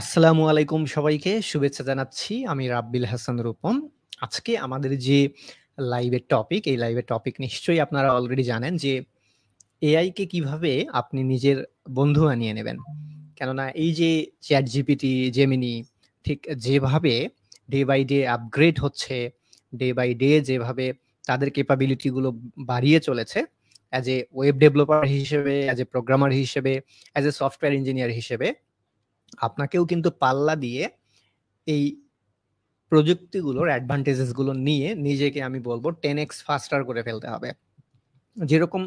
আসসালামু আলাইকুম সবাইকে শুভেচ্ছা জানাচ্ছি। আমি রাব্বিল হাসান রূপম। আজকে আমাদের যে লাইভের টপিক, এই লাইভের টপিক নিশ্চয়ই আপনারা অলরেডি জানেন যে এআই কে কিভাবে আপনি নিজের বন্ধু বানিয়ে নেবেন। কেননা এই যে ChatGPT, Gemini ঠিক যেভাবে ডে বাই ডে আপগ্রেড হচ্ছে, ডে বাই ডে যেভাবে তাদের ক্যাপাবিলিটি গুলো বাড়িয়ে চলেছে, অ্যাজ এ ওয়েব ডেভেলপার হিসেবে, অ্যাজ এ প্রোগ্রামার হিসেবে, অ্যাজ এ সফটওয়্যার ইঞ্জিনিয়ার হিসেবে আপনাকেও কিন্তু পাল্লা দিয়ে এই প্রযুক্তিগুলোর অ্যাডভান্টেজেস গুলো নিয়ে নিজেকে আমি বলবো 10x ফাস্টার করে ফেলতে হবে। যেরকম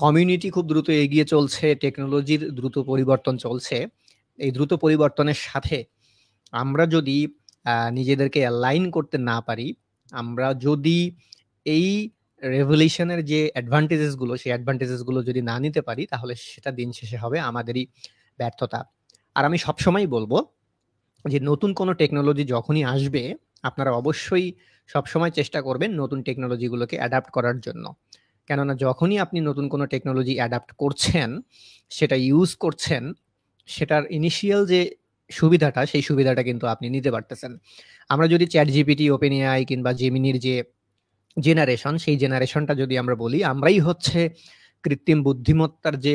কমিউনিটি খুব দ্রুত এগিয়ে চলছে, টেকনোলজির দ্রুত পরিবর্তন চলছে, এই দ্রুত পরিবর্তনের সাথে আমরা যদি নিজেদেরকে অ্যালাইন করতে না পারি, আমরা যদি এই রেভলিউশনের যে অ্যাডভান্টেজেস গুলো, সেই অ্যাডভান্টেজেস গুলো যদি না নিতে পারি, তাহলে সেটা দিন শেষে হবে আমাদেরই ব্যর্থতা। আর আমি সবসময় বলবো যে নতুন কোনো টেকনোলজি যখনই আসবে, আপনারা অবশ্যই সবসময় চেষ্টা করবেন নতুন টেকনোলজিগুলোকে অ্যাডাপ্ট করার জন্য। কেননা যখনই আপনি নতুন কোনো টেকনোলজি অ্যাডাপ্ট করছেন, সেটা ইউজ করছেন, সেটার ইনিশিয়াল যে সুবিধাটা, সেই সুবিধাটা কিন্তু আপনি নিতে পারতেছেন। আমরা যদি ChatGPT, OpenAI কিংবা জেমিনির যে জেনারেশন, সেই জেনারেশনটা যদি আমরা বলি, আমরাই হচ্ছে কৃত্রিম বুদ্ধিমত্তার যে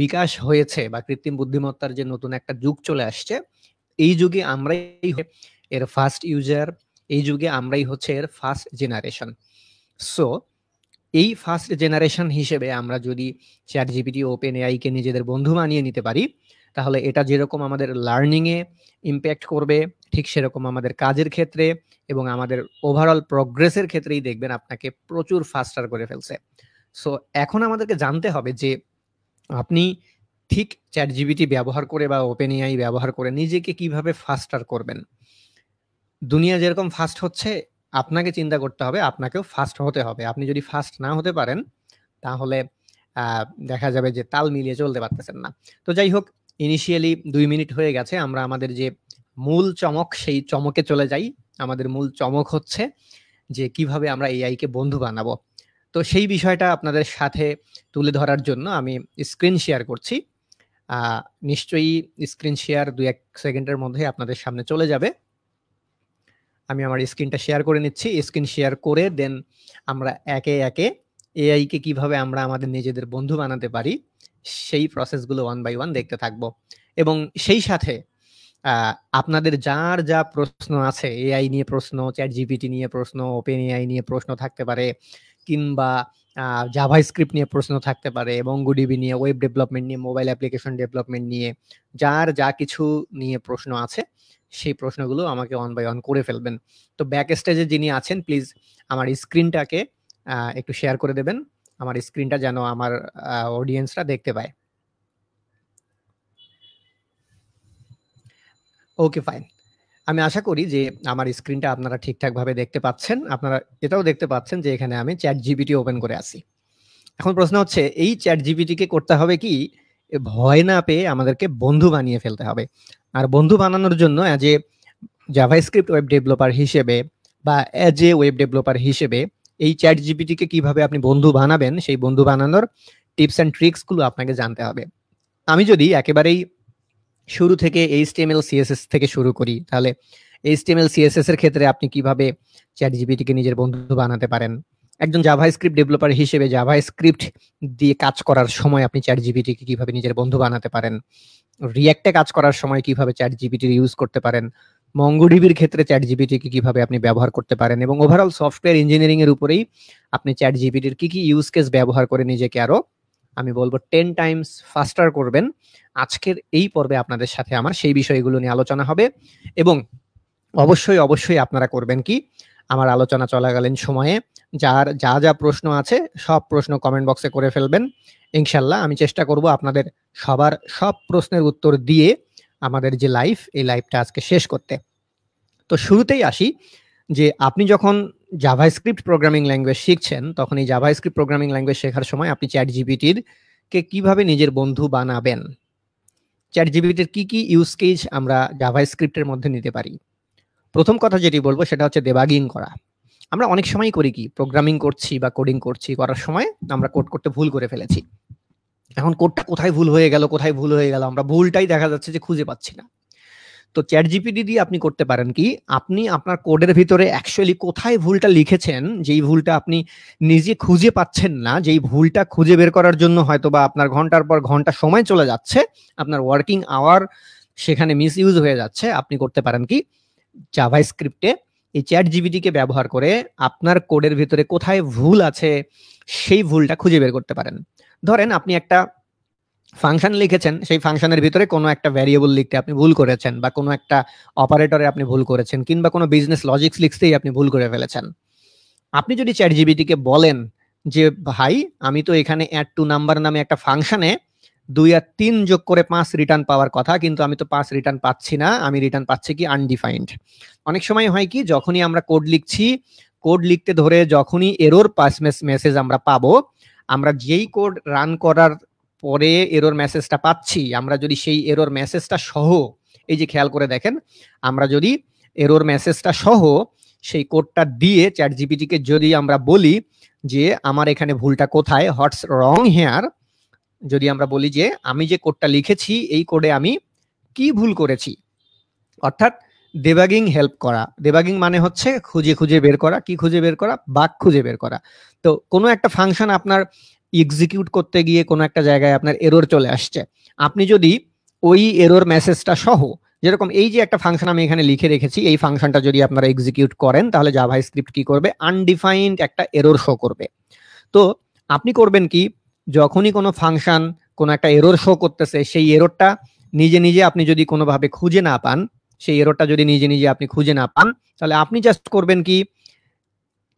বিকাশ হয়েছে বা কৃত্রিম বুদ্ধিমত্তার যে নতুন একটা যুগ চলে আসছে, এই যুগে আমরাই এর ফার্স্ট ইউজার, এই যুগে আমরাই হচ্ছে এর ফার্স্ট জেনারেশন। সো এই ফার্স্ট জেনারেশন হিসেবে আমরা যদি ChatGPT, OpenAI কে নিজেদের বন্ধু বানিয়ে নিতে পারি, তাহলে এটা যেরকম আমাদের লার্নিং এ ইম্প্যাক্ট করবে, ঠিক সেরকম আমাদের কাজের ক্ষেত্রে এবং আমাদের ওভারঅল প্রোগ্রেসের ক্ষেত্রেই দেখবেন আপনাকে প্রচুর ফাস্টার করে ফেলছে। সো এখন আমাদেরকে জানতে হবে যে আপনি ঠিক ChatGPT ব্যবহার করে বা OpenAI ব্যবহার করে নিজেকে কিভাবে ফাস্টার করবেন। দুনিয়া যেরকম ফাস্ট হচ্ছে, আপনাকে চিন্তা করতে হবে, আপনাকেও ফাস্ট হতে হবে। আপনি যদি ফাস্ট না হতে পারেন, তাহলে দেখা যাবে যে তাল মিলিয়ে চলতে পারতেছেন না। তো যাই হোক, ইনিশিয়ালি 2 মিনিট হয়ে গেছে। আমরা আমাদের যে মূল চমক, সেই চমকে চলে যাই। আমাদের মূল চমক হচ্ছে যে কিভাবে আমরা এআই কে বন্ধু বানাবো। তো সেই বিষয়টা আপনাদের সাথে তুলে ধরার জন্য আমি স্ক্রিন শেয়ার করছি। নিশ্চয়ই স্ক্রিন শেয়ার 2-1 সেকেন্ডের মধ্যে আপনাদের সামনে চলে যাবে। আমি আমার স্ক্রিনটা শেয়ার করে নিচ্ছি। স্ক্রিন শেয়ার করে দেন আমরা একে একে এআই কে কিভাবে আমরা আমাদের নিজেদের বন্ধু বানাতে পারি, সেই প্রসেসগুলো ওয়ান বাই ওয়ান দেখতে থাকবো। এবং সেই সাথে আপনাদের যার যা প্রশ্ন আছে, এআই নিয়ে প্রশ্ন, ChatGPT নিয়ে প্রশ্ন, OpenAI নিয়ে প্রশ্ন থাকতে পারে, কিংবা জাভাস্ক্রিপ্ট নিয়ে প্রশ্ন থাকতে পারে, MongoDB নিয়ে, ওয়েব ডেভেলপমেন্ট নিয়ে, মোবাইল অ্যাপ্লিকেশন ডেভেলপমেন্ট নিয়ে, যার যা কিছু নিয়ে প্রশ্ন আছে, সেই প্রশ্নগুলো আমাকে ওয়ান বাই ওয়ান করে ফেলবেন। তো ব্যাক স্টেজে যিনি আছেন, প্লিজ আমার স্ক্রিনটাকে একটু শেয়ার করে দেবেন, আমার স্ক্রিনটা যেন আমার অডিয়েন্সরা দেখতে পায়। ওকে, ফাইন। আমি আশা করি যে আমার স্ক্রিনটা আপনারা ঠিকঠাকভাবে দেখতে পাচ্ছেন। আপনারা এটাও দেখতে পাচ্ছেন যে এখানে আমি ChatGPT ওপেন করে আছি। এখন প্রশ্ন হচ্ছে, এই ChatGPT কে করতে হবে কি, ভয় না পেয়ে আমাদেরকে বন্ধু বানিয়ে ফেলতে হবে। আর বন্ধু বানানোর জন্য as a JavaScript web developer হিসেবে বা অ্যাজ এ ওয়েব ডেভেলপার হিসেবে এই ChatGPT কে কিভাবে আপনি বন্ধু বানাবেন, সেই বন্ধু বানানোর টিপস অ্যান্ড ট্রিক্স গুলো আপনাকে জানতে হবে। আমি যদি একেবারেই শুরু থেকে HTML CSS থেকে শুরু করি, তাহলে HTML CSS এর ক্ষেত্রে আপনি কিভাবে ChatGPT কে নিজের বন্ধু বানাতে পারেন। একজন জাভাস্ক্রিপ্ট ডেভেলপার হিসেবে জাভাস্ক্রিপ্ট দিয়ে কাজ করার সময় আপনি ChatGPT কে কিভাবে নিজের বন্ধু বানাতে পারেন। রিঅ্যাক্টে কাজ করার সময় কিভাবে ChatGPT ইউজ করতে পারেন। MongoDBর ক্ষেত্রে ChatGPT কে কিভাবে আপনি ব্যবহার করতে পারেন, এবং ওভারঅল সফটওয়্যার ইঞ্জিনিয়ারিং এর উপরেই আপনি ChatGPTর কি ইউজ কেস ব্যবহার করে নিজেকে আরো, আমি বলবো 10 টাইমস ফাস্টার করবেন। আজকের এই পর্বে আপনাদের সাথে আমার সেই বিষয়গুলো নিয়ে আলোচনা হবে। এবং অবশ্যই অবশ্যই আপনারা করবেন কি, আমার আলোচনা চলাকালীন সময়ে যার যা যা প্রশ্ন আছে, সব প্রশ্ন কমেন্ট বক্সে করে ফেলবেন। ইনশাল্লাহ আমি চেষ্টা করব আপনাদের সবার সব প্রশ্নের উত্তর দিয়ে আমাদের যে লাইভ, এই লাইভটা আজকে শেষ করতে। তো শুরুতেই আসি যে আপনি যখন জাভাস্ক্রিপ্ট প্রোগ্রামিং ল্যাঙ্গুয়েজ শিখছেন, তখন এই জাভাস্ক্রিপ্ট প্রোগ্রামিং ল্যাঙ্গুয়েজ শেখার সময় আপনি ChatGPTর কে কিভাবে নিজের বন্ধু বানাবেন, ChatGPTর কি ইউজ কেস আমরা জাভাস্ক্রিপ্টের মধ্যে নিতে পারি। প্রথম কথা যেটি বলবো সেটা হচ্ছে ডেবাগিং করা। আমরা অনেক সময় করি কি, প্রোগ্রামিং করছি বা কোডিং করছি, করার সময় আমরা কোড করতে ভুল করে ফেলেছি। এখন কোডটা কোথায় ভুল হয়ে গেল আমরা ভুলটাই দেখা যাচ্ছে যে খুঁজে পাচ্ছি না। তো চ্যাট জিপিটি দিয়ে আপনি করতে পারেন কি, আপনি আপনার কোডের ভিতরে অ্যাকচুয়ালি কোথায় ভুলটা লিখেছেন, যেই ভুলটা আপনি নিজে খুঁজে পাচ্ছেন না, যেই ভুলটা খুঁজে বের করার জন্য হয়তো বা আপনার ঘন্টার পর ঘন্টা সময় চলে যাচ্ছে, আপনার ওয়ার্কিং আওয়ার সেখানে মিস ইউজ হয়ে যাচ্ছে, আপনি করতে পারেন কি জাভাস্ক্রিপ্টে এই চ্যাট জিপিটিকে ব্যবহার করে আপনার কোডের ভিতরে কোথায় ভুল আছে সেই ভুলটা খুঁজে বের করতে পারেন। ধরেন আপনি একটা ফাংশন লিখেছেন, সেই ফাংশনের ভিতরে কোনো একটা ভ্যারিয়েবল লিখতে আপনি ভুল করেছেন, বা কোনো একটা অপারেটরে আপনি ভুল করেছেন, কিংবা কোনো বিজনেস লজিক্স লিখতেই আপনি ভুল করে ফেলেছেন। আপনি যদি চ্যাট জিপিটিকে বলেন যে ভাই আমি তো এখানে অ্যাড টু নাম্বার নামে একটা ফাংশনে 2 আর 3 যোগ করে 5 রিটার্ন পাওয়ার কথা, কিন্তু আমি তো 5 রিটার্ন পাচ্ছি না, আমি রিটার্ন পাচ্ছি কি আনডিফাইন্ড। অনেক সময় হয় কি, যখনই আমরা কোড লিখছি, কোড লিখতে ধরে যখনই এরর পাস মেসেজ আমরা পাবো, আমরা যেই কোড রান করার পরে এরর মেসেজটা পাচ্ছি, আমরা যদি সেই এরর মেসেজটা সহ, এই যে খেয়াল করে দেখেন, আমরা যদি এরর মেসেজটা সহ সেই কোডটা দিয়ে চ্যাট জিপিটিকে যদি আমরা বলি যে আমার এখানে ভুলটা কোথায়, হোয়াটস রং হেয়ার, যদি আমরা বলি যে আমি যে কোডটা লিখেছি এই কোডে আমি কি ভুল করেছি, অর্থাৎ ডেবাগিং হেল্প করা। ডেবাগিং মানে হচ্ছে খুঁজে খুঁজে বের করা, কি খুঁজে বের করা, বাগ খুঁজে বের করা। তো কোনো একটা ফাংশন আপনার এক্সিকিউট করতে গিয়ে কোনো একটা জায়গায় আপনার এরর চলে আসছে, আপনি যদি ওই এরর মেসেজটা সহ, যেরকম এই যে একটা ফাংশন আমি এখানে লিখে রেখেছি, এই ফাংশনটা যদি আপনারা এক্সিকিউট করেন, তাহলে জাভাস্ক্রিপ্ট কি করবে, আনডিফাইন্ড একটা এরর শো করবে। তো আপনি করবেন কি, যখনই কোনো ফাংশন কোনো একটা এরর শো করতেছে, সেই এররটা নিজে নিজে আপনি যদি কোনোভাবে খুঁজে না পান, সেই এররটা যদি নিজে নিজে আপনি খুঁজে না পান, তাহলে আপনি জাস্ট করবেন কি,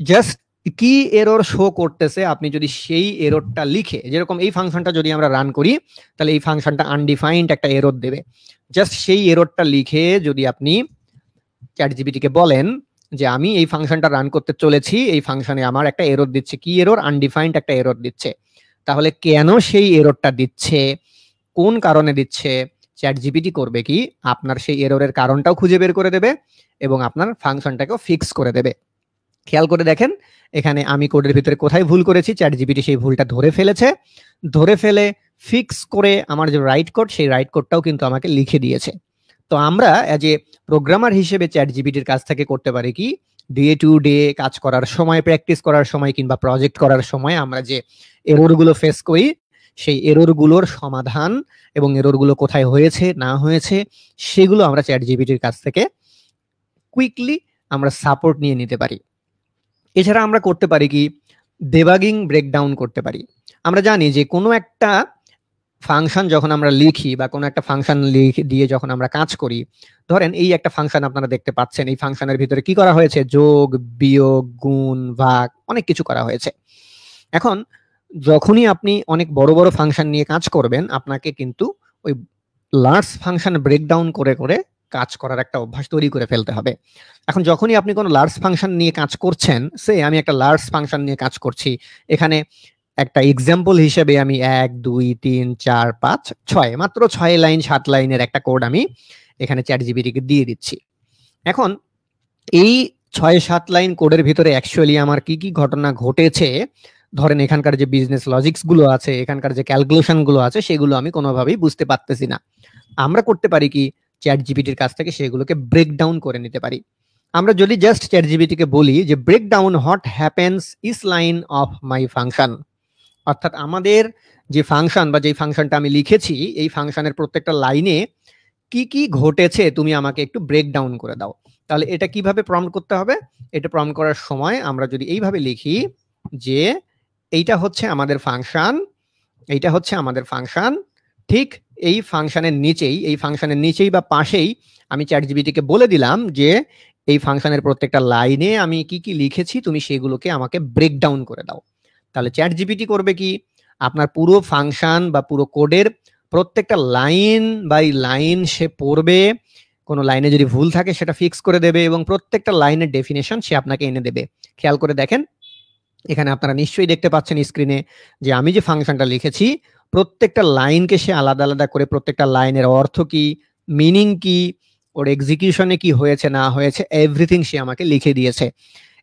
জাস্ট কি এরর শো করতেছে আপনি যদি সেই এররটা লিখে, যেরকম এই ফাংশনটা যদি আমরা রান করি, তাহলে এই ফাংশনটা আনডিফাইন্ড একটা এরর দেবে, জাস্ট সেই এররটা লিখে যদি আপনি চ্যাট জিপিটিকে বলেন যে আমি এই ফাংশনটা রান করতে চলেছি, এই ফাংশনে আমার একটা এরর দিচ্ছে, কি এরর, আনডিফাইন্ড একটা এরর দিচ্ছে, তাহলে কেন সেই এররটা দিচ্ছে, কোন কারণে দিচ্ছে, চ্যাট জিপিটি করবে কি, আপনার সেই এররের কারণটাও খুঁজে বের করে দেবে এবং আপনার ফাংশনটাকেও ফিক্স করে দেবে। খেয়াল করে দেখেন এখানে আমি কোডের ভিতরে কোথায় ভুল করেছি, চ্যাট জিপিটি সেই ভুলটা ধরে ফেলেছে, ধরে ফেলে ফিক্স করে আমার যে রাইট কোড, সেই রাইট কোডটাও কিন্তু আমাকে লিখে দিয়েছে। তো আমরা অ্যাজ এ প্রোগ্রামার হিসেবে চ্যাট জিপিটির কাছ থেকে করতে পারি কি, ডে টু ডে কাজ করার সময়, প্র্যাকটিস করার সময়, কিংবা প্রজেক্ট করার সময় আমরা যে এররগুলো ফেস করি, সেই এররগুলোর সমাধান এবং এররগুলো কোথায় হয়েছে না হয়েছে সেগুলো আমরা চ্যাট জিপিটির কাছ থেকে কুইকলি আমরা সাপোর্ট নিয়ে নিতে পারি। এছাড়া আমরা করতে পারি কি, ডেবাগিং ব্রেকডাউন করতে পারি। আমরা জানি যে কোনো একটা ফাংশন যখন আমরা লিখি বা কোনো একটা ফাংশন দিয়ে যখন আমরা কাজ করি, ধরেন এই একটা ফাংশন আপনারা দেখতে পাচ্ছেন, এই ফাংশনের ভিতরে কি করা হয়েছে, যোগ, বিয়োগ, গুণ, ভাগ, অনেক কিছু করা হয়েছে। এখন যখনই আপনি অনেক বড় বড় ফাংশন নিয়ে কাজ করবেন, আপনাকে কিন্তু ওই লার্জ ফাংশন ব্রেকডাউন করে করে কাজ করার একটা অভ্যাস তৈরি করে ফেলতে হবে। এখন যখনই আপনি কোনো লার্জ ফাংশন নিয়ে কাজ করছেন, সে আমি একটা লার্জ ফাংশন নিয়ে কাজ করছি, এখানে একটা এক্সাম্পল হিসেবে আমি 1 2 3 4 5 6 মাত্র 6 লাইন 7 লাইনের একটা কোড আমি এখানে চ্যাট জিপিটিকে দিয়ে দিচ্ছি। এখন এই 6-7 লাইন কোডের ভিতরে অ্যাকচুয়ালি আমার কি কি ঘটনা ঘটেছে, ধরেন এখানকার যে বিজনেস লজিক্স গুলো আছে, এখানকার যে ক্যালকুলেশন গুলো আছে, সেগুলো আমি কোনোভাবেই বুঝতে পারতেছি না। আমরা করতে পারি কি, চ্যাট জিপিটির কাছ থেকে সেগুলোকে ব্রেকডাউন করে নিতে পারি। আমরা যদি জাস্ট চ্যাট জিপিটিকে বলি যে breakdown what happens is line of my function, অর্থাৎ আমাদের যে ফাংশন বা যে ফাংশনটা আমি লিখেছি, এই ফাংশনের প্রত্যেকটা লাইনে কি কি ঘটেছে তুমি আমাকে একটু ব্রেকডাউন করে দাও। তাহলে এটা কিভাবে প্রম্পট করতে হবে, এটা প্রম্পট করার সময় আমরা যদি এইভাবে লিখি যে এইটা হচ্ছে আমাদের ফাংশন, এইটা হচ্ছে আমাদের ফাংশন, ঠিক এই ফাংশনের নিচেই বা পাশেই আমি চ্যাট জিপিটিকে বলে দিলাম যে এই ফাংশনের প্রত্যেকটা লাইনে আমি কি কি লিখেছি তুমি সেগুলোকে আমাকে ব্রেকডাউন করে দাও। তাহলে চ্যাট জিপিটি করবে কি, আপনার পুরো ফাংশন বা পুরো কোডের প্রত্যেকটা লাইন বাই লাইন সে পড়বে, কোনো লাইনে যদি ভুল থাকে সেটা ফিক্স করে দেবে এবং প্রত্যেকটা লাইনের ডেফিনেশন সে আপনাকে এনে দেবে। খেয়াল করে দেখেন এখানে আপনারা নিশ্চয়ই দেখতে পাচ্ছেন স্ক্রিনে যে আমি যে ফাংশনটা লিখেছি, প্রত্যেকটা লাইনকে সে আলাদা আলাদা করে প্রত্যেকটা লাইনের অর্থ কি, মিনিং কি, ওর এক্সিকিউশনে কি হয়েছে না হয়েছে, এভরিথিং সে আমাকে লিখে দিয়েছে।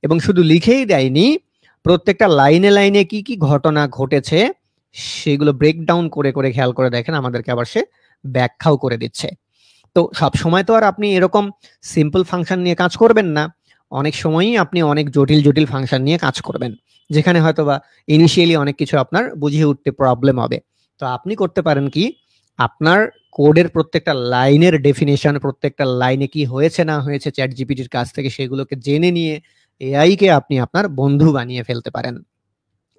এবং শুধু লিখেই দেয়নি, প্রত্যেকটা লাইনে লাইনে কি কি ঘটনা ঘটেছে সেগুলো ব্রেকডাউন করে করে, খেয়াল করে দেখেন, আমাদেরকে আবার সে ব্যাখ্যাও করে দিচ্ছে। তো সব সময় তো আর আপনি এরকম সিম্পল ফাংশন নিয়ে কাজ করবেন না, অনেক সময়ই আপনি অনেক জটিল জটিল ফাংশন নিয়ে কাজ করবেন, যেখানে হয়তো বা ইনিশিয়ালি অনেক কিছু আপনার বুঝিয়ে উঠতে প্রবলেম হবে। তো আপনি করতে পারেন কি, আপনার কোডের প্রত্যেকটা লাইনের ডেফিনেশন, প্রত্যেকটা লাইনে কি হয়েছে না হয়েছে চ্যাট জিপিটির কাছ থেকে সেগুলোকে জেনে নিয়ে এআই কে আপনি আপনার বন্ধু বানিয়ে ফেলতে পারেন।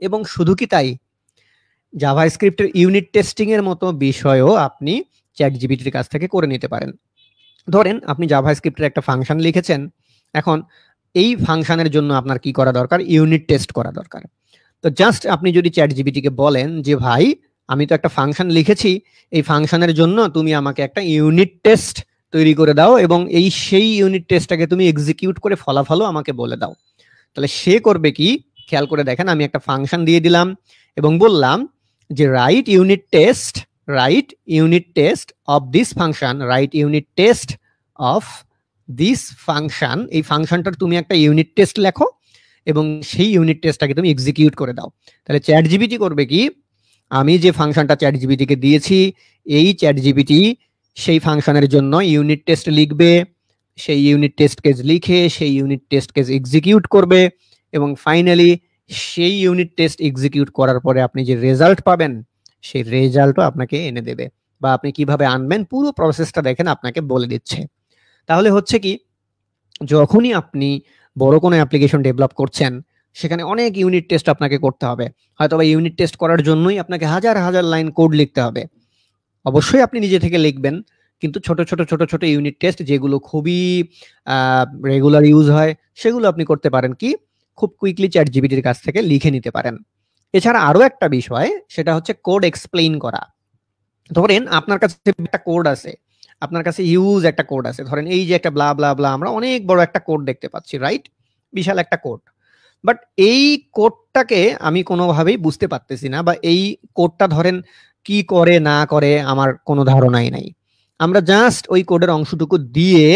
এবং শুধু কি তাই, জাভাস্ক্রিপ্টের ইউনিট টেস্টিং এর মতো বিষয়ও আপনি চ্যাট জিপিটির কাছ থেকে করে নিতে পারেন। ধরেন আপনি জাভাস্ক্রিপ্টের একটা ফাংশন লিখেছেন, এখন এই ফাংশনের জন্য আপনার কি করা দরকার, ইউনিট টেস্ট করা দরকার। তো জাস্ট আপনি যদি চ্যাট জিপিটিকে বলেন যে ভাই আমি তো একটা ফাংশন লিখেছি, এই ফাংশনের জন্য তুমি আমাকে একটা ইউনিট টেস্ট তৈরি করে দাও এবং সেই ইউনিট টেস্টটাকে তুমি এক্সিকিউট করে ফলাফলও আমাকে বলে দাও। তাহলে সে করবে কি, খেয়াল করে দেখেন, আমি একটা ফাংশন দিয়ে দিলাম এবং বললাম যে right unit test of this function, right unit test of this function, এই ফাংশনটার তুমি একটা ইউনিট টেস্ট লেখো এবং সেই ইউনিট টেস্টটাকে তুমি এক্সিকিউট করে দাও। তাহলে চ্যাট জিপিটি করবে কি, আমি যে ফাংশনটা চ্যাট জিপিটিকে দিয়েছি, এই চ্যাট জিপিটি সেই ফাংশনের জন্য ইউনিট টেস্ট লিখবে, সেই ইউনিট টেস্ট কেস লিখে সেই ইউনিট টেস্ট কেস এক্সিকিউট করবে এবং ফাইনালি সেই ইউনিট টেস্ট এক্সিকিউট করার পরে আপনি যে রেজাল্ট পাবেন সেই রেজাল্টও আপনাকে এনে দেবে, বা আপনি কিভাবে আনবেন পুরো প্রসেসটা দেখেন আপনাকে বলে দিচ্ছে। তাহলে হচ্ছে কি, যখনই আপনি বড় কোনো অ্যাপ্লিকেশন ডেভেলপ করছেন সেখানে অনেক ইউনিট টেস্ট আপনাকে করতে হবে, হয়তো বা ইউনিট টেস্ট করার জন্যই আপনাকে হাজার হাজার লাইন কোড লিখতে হবে। অবশ্যই আপনি নিজে থেকে লিখবেন, কিন্তু ছোট ছোট ছোট ছোট ইউনিট টেস্ট যেগুলো খুবই রেগুলার ইউজ হয় সেগুলো আপনি করতে পারেন কি, খুব কুইকলি চ্যাট জিপিটির কাছ থেকে লিখে নিতে পারেন। এছাড়া আরো একটা বিষয়, সেটা হচ্ছে কোড এক্সপ্লেইন করা। ধরেন আপনার কাছে একটা কোড আছে, আপনার কাছে হিউজ একটা কোড আছে, ধরেন এই যে একটা ব্লা ব্লা ব্লা, আমরা অনেক বড় একটা কোড দেখতে পাচ্ছি, রাইট, বিশাল একটা কোড। বাট এই কোডটাকে আমি কোনোভাবেই বুঝতে পারতেছি না, বা এই কোডটা ধরেন কি করে না করে আমার কোনো ধারণাই নাই। আমরা জাস্ট ওই কোডের অংশটুকু দিয়ে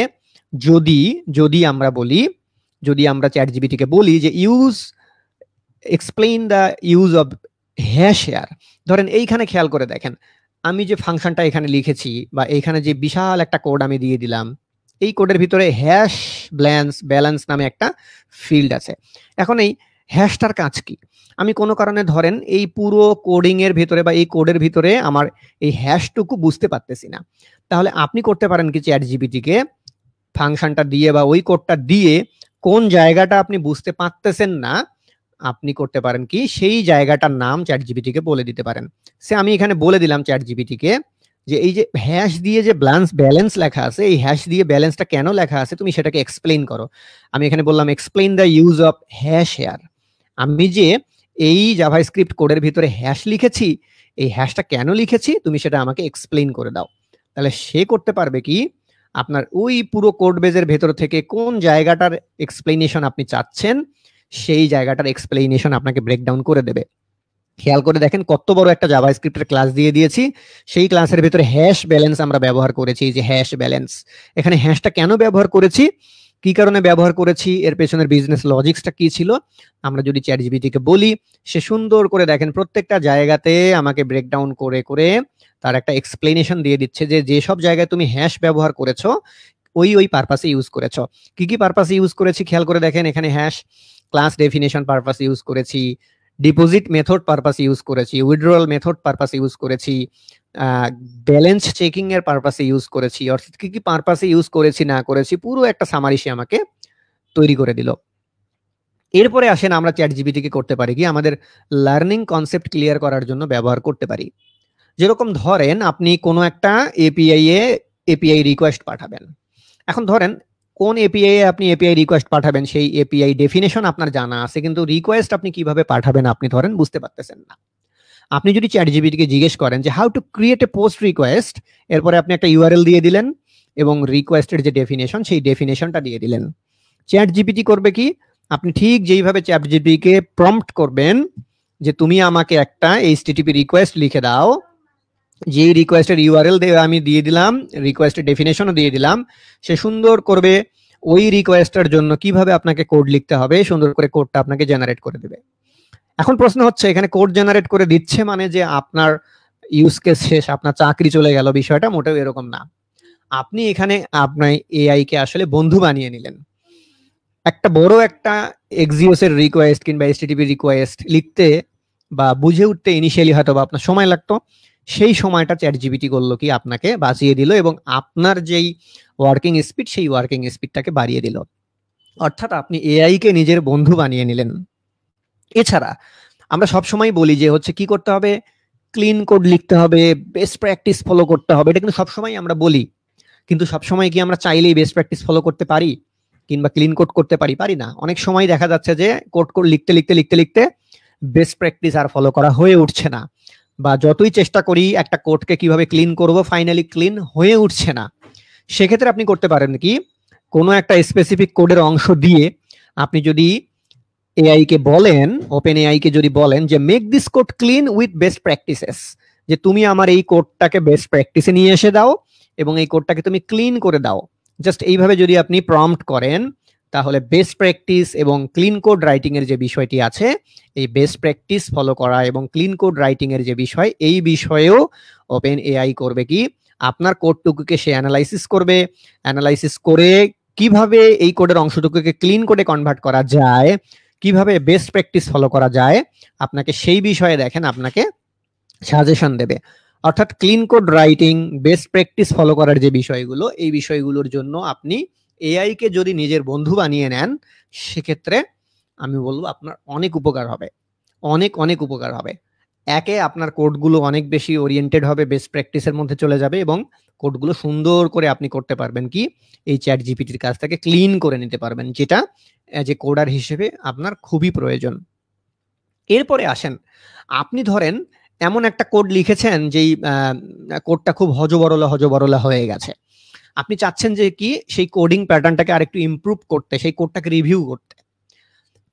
যদি যদি আমরা বলি, যদি আমরা চ্যাট জিপিটিকে বলি যে explain the use of hash here, ধরেন এইখানে খেয়াল করে দেখেন, আমি যে ফাংশনটা এখানে লিখেছি বা এইখানে যে বিশাল একটা কোড আমি দিয়ে দিলাম, এই কোডের ভিতরে হ্যাশ ব্যালেন্স নামে একটা ফিল্ড আছে। এখন এই হ্যাশটার কাজ কি, আমি কোনো কারণে ধরেন এই পুরো কোডিং এর ভিতরে বা এই কোডের ভিতরে আমার এই হ্যাশটুকু বুঝতে পারতেছি না, তাহলে আপনি করতে পারেন কি, চ্যাট জিপিটিকে ফাংশনটা দিয়ে বা ওই কোডটা দিয়ে কোন জায়গাটা আপনি বুঝতে পারতেছেন না, আপনি করতে পারেন কি, সেই জায়গাটার নাম চ্যাট জিপিটিকে বলে দিতে পারেন। সে আমি এখানে বলে দিলাম চ্যাট জিপিটিকে যে এই যে হ্যাশ দিয়ে যে ব্যালেন্স লেখা আছে, এই হ্যাশ দিয়ে ব্যালেন্সটা কেন লেখা আছে তুমি সেটাকে এক্সপ্লেইন করো। আমি এখানে বললাম explain the use of hash here, আমি যে এই জাভাস্ক্রিপ্ট কোডের ভিতরে হ্যাশ লিখেছি, এই হ্যাশটা কেন লিখেছি তুমি সেটা আমাকে এক্সপ্লেইন করে দাও। তাহলে সে করতে পারবে কি, আপনার ওই পুরো কোড বেজের ভেতর থেকে কোন জায়গাটার এক্সপ্লেনেশন আপনি চাচ্ছেন সেই জায়গাটার এক্সপ্লেনেশন আপনাকে ব্রেকডাউন করে দেবে। খেয়াল করে দেখেন কত বড় একটা জাভাস্ক্রিপ্টের ক্লাস দিয়ে দিয়েছি, সেই ক্লাসের ভিতরে হ্যাশ ব্যালেন্স আমরা ব্যবহার করেছি। এই যে হ্যাশ ব্যালেন্স, এখানে হ্যাশটা কেন ব্যবহার করেছি, কি কারণে ব্যবহার করেছি, এর পেছনের বিজনেস লজিক্সটা কি ছিল, আমরা যদি চ্যাট জিপিটিকে বলি, সে সুন্দর করে দেখেন প্রত্যেকটা জায়গাতে আমাকে ব্রেকডাউন করে করে তার একটা এক্সপ্লেনেশন দিয়ে দিচ্ছে যে যেসব জায়গায় তুমি হ্যাশ ব্যবহার করেছো ওই পারপাসে ইউজ করেছো। কি কি পারপাসে ইউজ করেছি খেয়াল করে দেখেন, এখানে hash class definition purpose use করেছি, ডিপোজিট মেথড পারপাস ইউজ করেছি, উইথড্রয়াল মেথড পারপাস ইউজ করেছি, ব্যালেন্স চেকিং এর পারপাসে ইউজ করেছি, অর্থাৎ কি কি পারপাসে ইউজ করেছি না করেছি পুরো একটা সামারি সে আমাকে তৈরি করে দিল। এরপরে আসেন আমরা চ্যাট জিপিটিকে করতে পারি কি, আমাদের লার্নিং কনসেপ্ট ক্লিয়ার করার জন্য ব্যবহার করতে পারি। যেরকম ধরেন আপনি কোনো একটা এপিআই রিকোয়েস্ট পাঠাবেন, এখন ধরেন কোন এপিআই এ আপনি এপিআই রিকোয়েস্ট পাঠাবেন সেই এপিআই ডেফিনেশন আপনার জানা আছে, কিন্তু রিকোয়েস্ট আপনি কিভাবে পাঠাবেন আপনি ধরেন বুঝতে পারতেছেন না। আপনি যদি চ্যাট জিপিটিকে জিজ্ঞেস করেন যে how to create a post request, এরপরে আপনি একটা ইউআরএল দিয়ে দিলেন এবং রিকোয়েস্টের যে ডেফিনেশন সেই ডেফিনেশনটা দিয়ে দিলেন, চ্যাট জিপিটি করবে কি, আপনি ঠিক যেইভাবে চ্যাট জিপিটিকে প্রম্পট করবেন যে তুমি আমাকে একটা এইচটিটিপি রিকোয়েস্ট লিখে দাও, যে রিকোয়েস্টের ইউআরএল আমি দিয়ে দিলাম, রিকোয়েস্টের ডেফিনেশনও দিয়ে দিলাম, সে সুন্দর করবে ওই রিকোয়েস্টের জন্য কিভাবে আপনাকে কোড লিখতে হবে, সুন্দর করে কোডটা আপনাকে জেনারেট করে দেবে। এখন প্রশ্ন হচ্ছে এখানে কোড জেনারেট করে দিচ্ছে মানে যে আপনার ইউজ কেস শেষ, আপনার চাকরি চলে গেল, বিষয়টা মোটেও এরকম না। আপনি এখানে আপনার এআই কে আসলে বন্ধু বানিয়ে নিলেন। একটা বড় একটা এক্সিওস এর রিকোয়েস্ট কিংবা এইচটিটিপি রিকোয়েস্ট লিখতে বা বুঝে উঠতে ইনিশিয়ালি হয়তো বা আপনার সময় লাগতো, সেই সময়টা চ্যাট জিপিটি করলো কি আপনাকে বাঁচিয়ে দিল এবং আপনার যেই ওয়ার্কিং স্পিড সেই ওয়ার্কিং স্পিডটাকে বাড়িয়ে দিল। অর্থাৎ আপনি এআই কে নিজের বন্ধু বানিয়ে নিলেন। এছাড়া আমরা সবসময় বলি যে হচ্ছে কি করতে হবে, ক্লিন কোড লিখতে হবে, বেস্ট প্র্যাকটিস ফলো করতে হবে, এটা কিন্তু সবসময় আমরা বলি, কিন্তু সবসময় কি আমরা চাইলেই বেস্ট প্র্যাকটিস ফলো করতে পারি কিংবা ক্লিন কোড করতে পারি? পারি না। অনেক সময় দেখা যাচ্ছে যে কোড লিখতে লিখতে লিখতে লিখতে বেস্ট প্র্যাকটিস আর ফলো করা হয়ে উঠছে না, বা যতই চেষ্টা করি একটা কোডকে কিভাবে ক্লিন করব ফাইনালি ক্লিন হয়ে উঠছে না। সেক্ষেত্রে আপনি করতে পারেন কি, কোনো একটা স্পেসিফিক কোডের অংশ দিয়ে আপনি যদি এআই কে বলেন, ওপেন এআই কে যদি বলেন যে make this code clean with best practices, যে তুমি আমার এই কোডটাকে বেস্ট প্র্যাকটিসে নিয়ে এসে দাও এবং এই কোডটাকে তুমি ক্লিন করে দাও, জাস্ট এইভাবে যদি আপনি প্রম্পট করেন, তাহলে বেস্ট প্র্যাকটিস এবং ক্লিন কোড রাইটিং এর যে বিষয়টি আছে, এই বেস্ট প্র্যাকটিস ফলো করা এবং ক্লিন কোড রাইটিং এর যে বিষয়, এই বিষয়েও ওপেন এআই করবে কি, আপনার কোডটুকুকে সে অ্যানালাইসিস করবে, অ্যানালাইসিস করে কিভাবে এই কোডের অংশটুকুকে ক্লিন কোডে কনভার্ট করা যায়, কিভাবে বেস্ট প্র্যাকটিস ফলো করা যায়, আপনাকে সেই বিষয়ে দেখেন আপনাকে সাজেশন দেবে। অর্থাৎ clean code writing, best practice follow করার যে বিষয়গুলো, এই বিষয়গুলোর জন্য আপনি এআই কে যদি নিজের বন্ধু বানিয়ে নেন, সেক্ষেত্রে আমি বলবো আপনার অনেক উপকার হবে, অনেক অনেক উপকার হবে। একে আপনার কোডগুলো অনেক বেশি ওরিয়েন্টেড হবে, বেস্ট প্র্যাকটিসের মধ্যে চলে যাবে এবং কোডগুলো সুন্দর করে আপনি করতে পারবেন কি, এই চ্যাট জিপিটির কাছ থেকে ক্লিন করে নিতে পারবেন, যেটা যে কোডার হিসেবে আপনার খুবই প্রয়োজন। এরপরে আসেন, আপনি ধরেন এমন একটা কোড লিখেছেন যেই কোডটা খুব হজবরলা হয়ে গেছে, আপনি চাচ্ছেন যে কি সেই কোডিং প্যাটার্নটাকে আরেকটু ইমপ্রুভ করতে, সেই কোডটাকে রিভিউ করতে।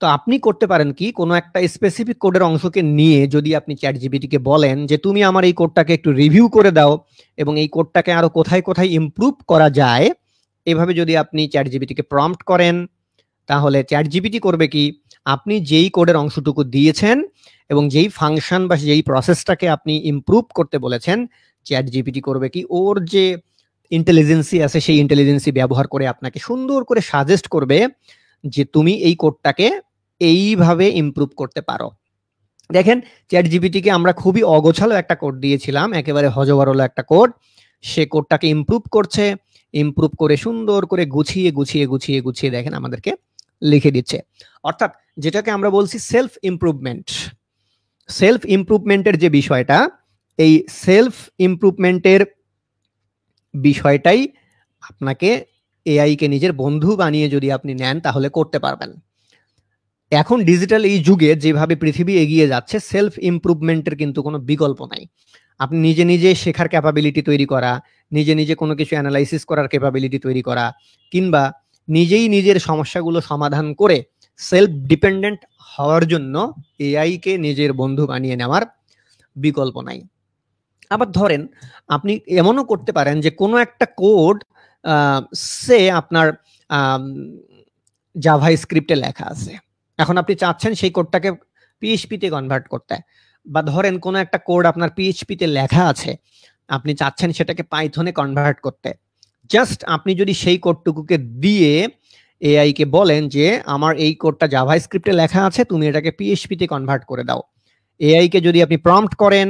তো আপনি করতে পারেন কি, কোনো একটা স্পেসিফিক কোডের অংশকে নিয়ে যদি আপনি চ্যাট জিপিটিকে বলেন যে তুমি আমার এই কোডটাকে একটু রিভিউ করে দাও এবং এই কোডটাকে আরো কোথায় কোথায় ইমপ্রুভ করা যায়, এভাবে যদি আপনি চ্যাট জিপিটিকে প্রম্পট করেন, তাহলে চ্যাট জিপিটি করবে কি, আপনি যেই কোডের অংশটুকু দিয়েছেন এবং যেই ফাংশন বা যেই প্রসেসটাকে আপনি ইমপ্রুভ করতে বলেছেন, চ্যাট জিপিটি করবে কি, ওর যে ইন্টেলিজেন্সি আছে সেই ইন্টেলিজেন্সি ব্যবহার করে আপনাকে সুন্দর করে সাজেস্ট করবে যে তুমি এই কোডটাকে এইভাবে ইমপ্রুভ করতে পারো। দেখেন, চ্যাট জিপিটিকে আমরা খুবই অগোছালো একটা কোড দিয়েছিলাম, একেবারে হজবরল একটা কোড, সে কোডটাকে ইমপ্রুভ করছে, ইমপ্রুভ করে সুন্দর করে গুছিয়ে গুছিয়ে গুছিয়ে গুছিয়ে দেখেন আমাদেরকে লিখে দিচ্ছে। অর্থাৎ যেটাকে আমরা বলছি সেলফ ইমপ্রুভমেন্ট, সেলফ ইমপ্রুভমেন্টের যে বিষয়টা, এই সেলফ ইমপ্রুভমেন্টের বিষয়টাই আপনাকে এআই কে নিজের বন্ধু বানিয়ে যদি আপনি নেন তাহলে করতে পারবেন। এখন ডিজিটাল এই যুগে যেভাবে পৃথিবী এগিয়ে যাচ্ছে, সেলফ ইমপ্রুভমেন্টের কিন্তু কোনো বিকল্প নাই। আপনি নিজে নিজে শেখার ক্যাপাবিলিটি তৈরি করা, নিজে নিজে কোনো কিছু অ্যানালাইসিস করার ক্যাপাবিলিটি তৈরি করা, কিংবা নিজেই নিজের সমস্যাগুলো সমাধান করে সেলফ ডিপেন্ডেন্ট হওয়ার জন্য এআই কে নিজের বন্ধু বানিয়ে নেওয়ার বিকল্প নাই। আবার ধরেন আপনি এমনও করতে পারেন যে কোনো একটা কোড সে আপনার জাভা স্ক্রিপ্টে লেখা আছে, এখন আপনি চাচ্ছেন সেই কোডটাকে পিএইচপিতে কনভার্ট করতে, বা ধরেন কোনো একটা কোড আপনার পিএইচপিতে লেখা আছে, আপনি চাচ্ছেন সেটাকে পাইথনে কনভার্ট করতে। জাস্ট আপনি যদি সেই কোডটুকুকে দিয়ে এআই কে বলেন যে আমার এই কোডটা জাভা স্ক্রিপ্টে লেখা আছে, তুমি এটাকে পিএইচপিতে কনভার্ট করে দাও, এআই কে যদি আপনি প্রম্পট করেন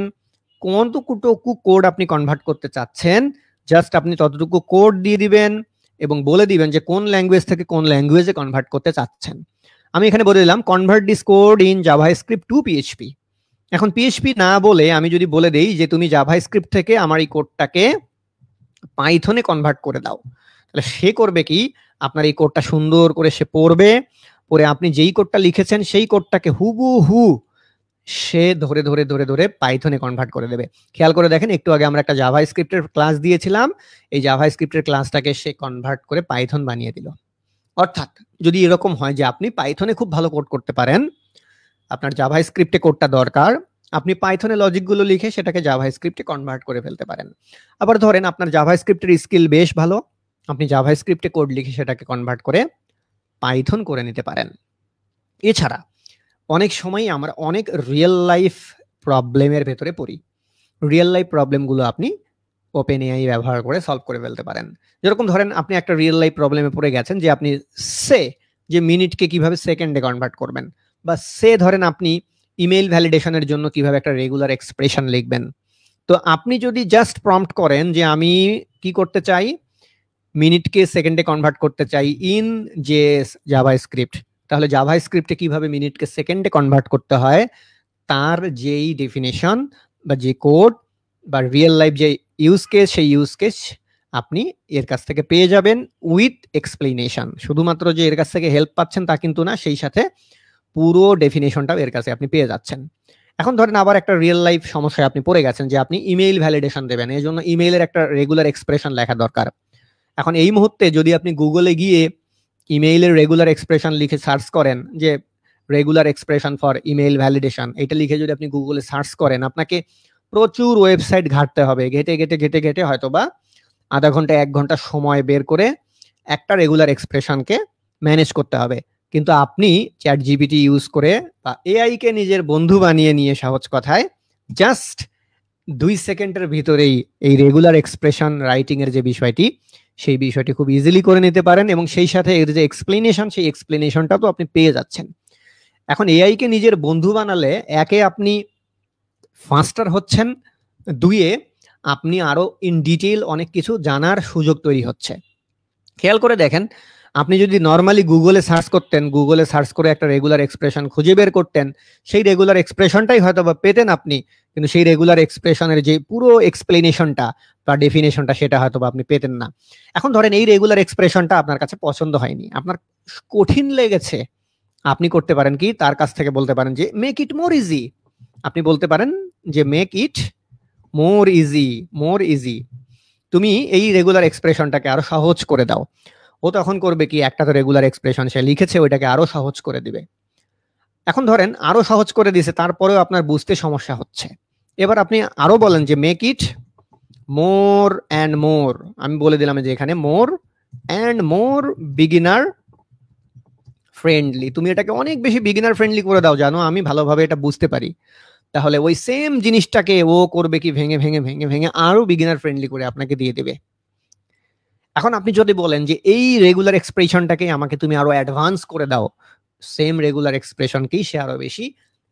কোনটুকু কোড আপনি কনভার্ট করতে চাচ্ছেন, জাস্ট আপনি ততটুকু কোড দিয়ে দিবেন এবং বলে দিবেন যে কোন ল্যাঙ্গুয়েজ থেকে কোন ল্যাঙ্গুয়েজে কনভার্ট করতে চাচ্ছেন। আমি এখানে বলে দিলাম convert this code in JavaScript to PHP. এখন পিএইচপি না বলে আমি যদি বলে দেই যে তুমি জাভাস্ক্রিপ্ট থেকে আমার এই কোডটাকে পাইথনে কনভার্ট করে দাও, তাহলে সে করবে কি, আপনার এই কোডটা সুন্দর করে সে পড়বে, পরে আপনি যেই কোডটা লিখেছেন সেই কোডটাকে হুবহু সে ধরে ধরে ধরে ধরে পাইথনে কনভার্ট করে দেবে। খেয়াল করে দেখেন, একটু আগে আমরা একটা জাভাস্ক্রিপ্টের ক্লাস দিয়েছিলাম, এই জাভাস্ক্রিপ্টের ক্লাসটাকে সে কনভার্ট করে পাইথন বানিয়ে দিল। অর্থাৎ যদি এরকম হয় যে আপনি পাইথনে খুব ভালো কোড করতে পারেন, আপনার জাভাস্ক্রিপ্টে কোডটা দরকার, আপনি পাইথনে লজিকগুলো লিখে সেটাকে জাভাস্ক্রিপ্টে কনভার্ট করে ফেলতে পারেন। আবার ধরেন আপনার জাভাস্ক্রিপ্টের স্কিল বেশ ভালো, আপনি জাভাস্ক্রিপ্টে কোড লিখে সেটাকে কনভার্ট করে পাইথন করে নিতে পারেন। এছাড়া অনেক সময় আমরা অনেক রিয়েল লাইফ প্রবলেমের ভেতরে পড়ি, রিয়েল লাইফ প্রবলেমগুলো আপনি ওপেন এআই ব্যবহার করে সলভ করে ফেলতে পারেন। যেরকম ধরেন আপনি একটা রিয়েল লাইফ প্রবলেমে পড়ে গেছেন যে আপনি যে মিনিটকে কিভাবে সেকেন্ডে কনভার্ট করবেন, বা ধরেন আপনি ইমেইল ভ্যালিডেশনের জন্য কিভাবে একটা রেগুলার এক্সপ্রেশন লিখবেন। তো আপনি যদি জাস্ট প্রম্পট করেন যে আমি কি করতে চাই, মিনিটকে সেকেন্ডে কনভার্ট করতে চাই ইন যে জাভাস্ক্রিপ্ট, তাহলে জাভাস্ক্রিপ্টে কিভাবে মিনিটকে সেকেন্ডে কনভার্ট করতে হয় তার যেই ডেফিনেশন বা যে কোড বা রিয়েল লাইফ যে ইউজ কেস, সেই ইউজ কেস আপনি এর কাছ থেকে পেয়ে যাবেন উইথ এক্সপ্লেনেশন। শুধুমাত্র যে এর কাছ থেকে হেল্প পাচ্ছেন তা কিন্তু না, সেই সাথে পুরো ডেফিনেশনটাও এর কাছে আপনি পেয়ে যাচ্ছেন। এখন ধরেন আবার একটা রিয়েল লাইফ সমস্যায় আপনি পড়ে গেছেন যে আপনি ইমেইল ভ্যালিডেশন দেবেন, এই জন্য ইমেইলের একটা রেগুলার এক্সপ্রেশন লেখা দরকার। এখন এই মুহূর্তে যদি আপনি গুগলে গিয়ে ইমেইলের রেগুলার এক্সপ্রেশন লিখে সার্চ করেন যে regular expression for email validation, এটা লিখে যদি আপনি গুগলে সার্চ করেন, আপনাকে প্রচুর ওয়েবসাইট ঘাঁটতে হবে, ঘেটে হয়তো বা আধা ঘন্টা 1 ঘন্টা সময় বের করে একটা রেগুলার এক্সপ্রেশনকে ম্যানেজ করতে হবে। কিন্তু আপনি চ্যাট জিপিটি ইউজ করে বা এআই কে নিজের বন্ধু বানিয়ে নিয়ে সহজ কথায় জাস্ট 2 সেকেন্ডের ভিতরেই এই রেগুলার এক্সপ্রেশন রাইটিং এর যে বিষয়টি, সেই বিষয়টি খুব ইজিলি করে নিতে পারেন, এবং সেই সাথে এর যে এক্সপ্লেনেশন, সেই এক্সপ্লেনেশনটা তো আপনি পেয়ে যাচ্ছেন। এখন এআই কে নিজের বন্ধু বানালে একে আপনি ফাস্টার হচ্ছেন, দুইয়ে আপনি আরো ইন ডিটেইল অনেক কিছু জানার সুযোগ তৈরি হচ্ছে। খেয়াল করে দেখেন, আপনি যদি নর্মালি গুগলে সার্চ করতেন, গুগলে সার্চ করে একটা রেগুলার এক্সপ্রেশন খুঁজে বের করতেন, সেই রেগুলার এক্সপ্রেশনটাই হয়তো বা পেতেন আপনি, কিন্তু সেই রেগুলার এক্সপ্রেশনের যে পুরো এক্সপ্লেনেশনটা বা ডেফিনেশনটা সেটা হয়তো বা আপনি পেতেন না। এখন ধরেন এই রেগুলার এক্সপ্রেশনটা আপনার কাছে পছন্দ হয়নি, আপনার কঠিন লেগেছে, আপনি করতে পারেন কি, তার কাছ থেকে বলতে পারেন যে মেক ইট মোর ইজি। আপনি বলতে পারেন যে মেক ইট মোর ইজি, তুমি এই রেগুলার এক্সপ্রেশনটাকে আরো সহজ করে দাও। ও তখন করবে কি, একটা তো রেগুলার এক্সপ্রেশন সে লিখেছে, ওইটাকে আরো সহজ করে দিবে। এখন ধরেন আরো সহজ করে দিয়েছে, তারপরেও আপনার বুঝতে সমস্যা হচ্ছে, এবার আপনি আরো বলেন যে make it more and more, আমি বলে দিলাম যে এখানে more and more beginner friendly, তুমি এটাকে অনেক বেশি বিগিনার ফ্রেন্ডলি করে দাও, জানো আমি ভালোভাবে এটা বুঝতে পারি। তাহলে ওই সেম জিনিসটাকে ও করবে কি, ভেঙে ভেঙে ভেঙে ভেঙে আরো বিগিনার ফ্রেন্ডলি করে আপনাকে দিয়ে দেবে। এখন আপনি যদি বলেন যে এই রেগুলার এক্সপ্রেশনটাকে আমাকে তুমি আরো অ্যাডভান্স করে দাও, সেম রেগুলার এক্সপ্রেশনকেই সে আরো বেশি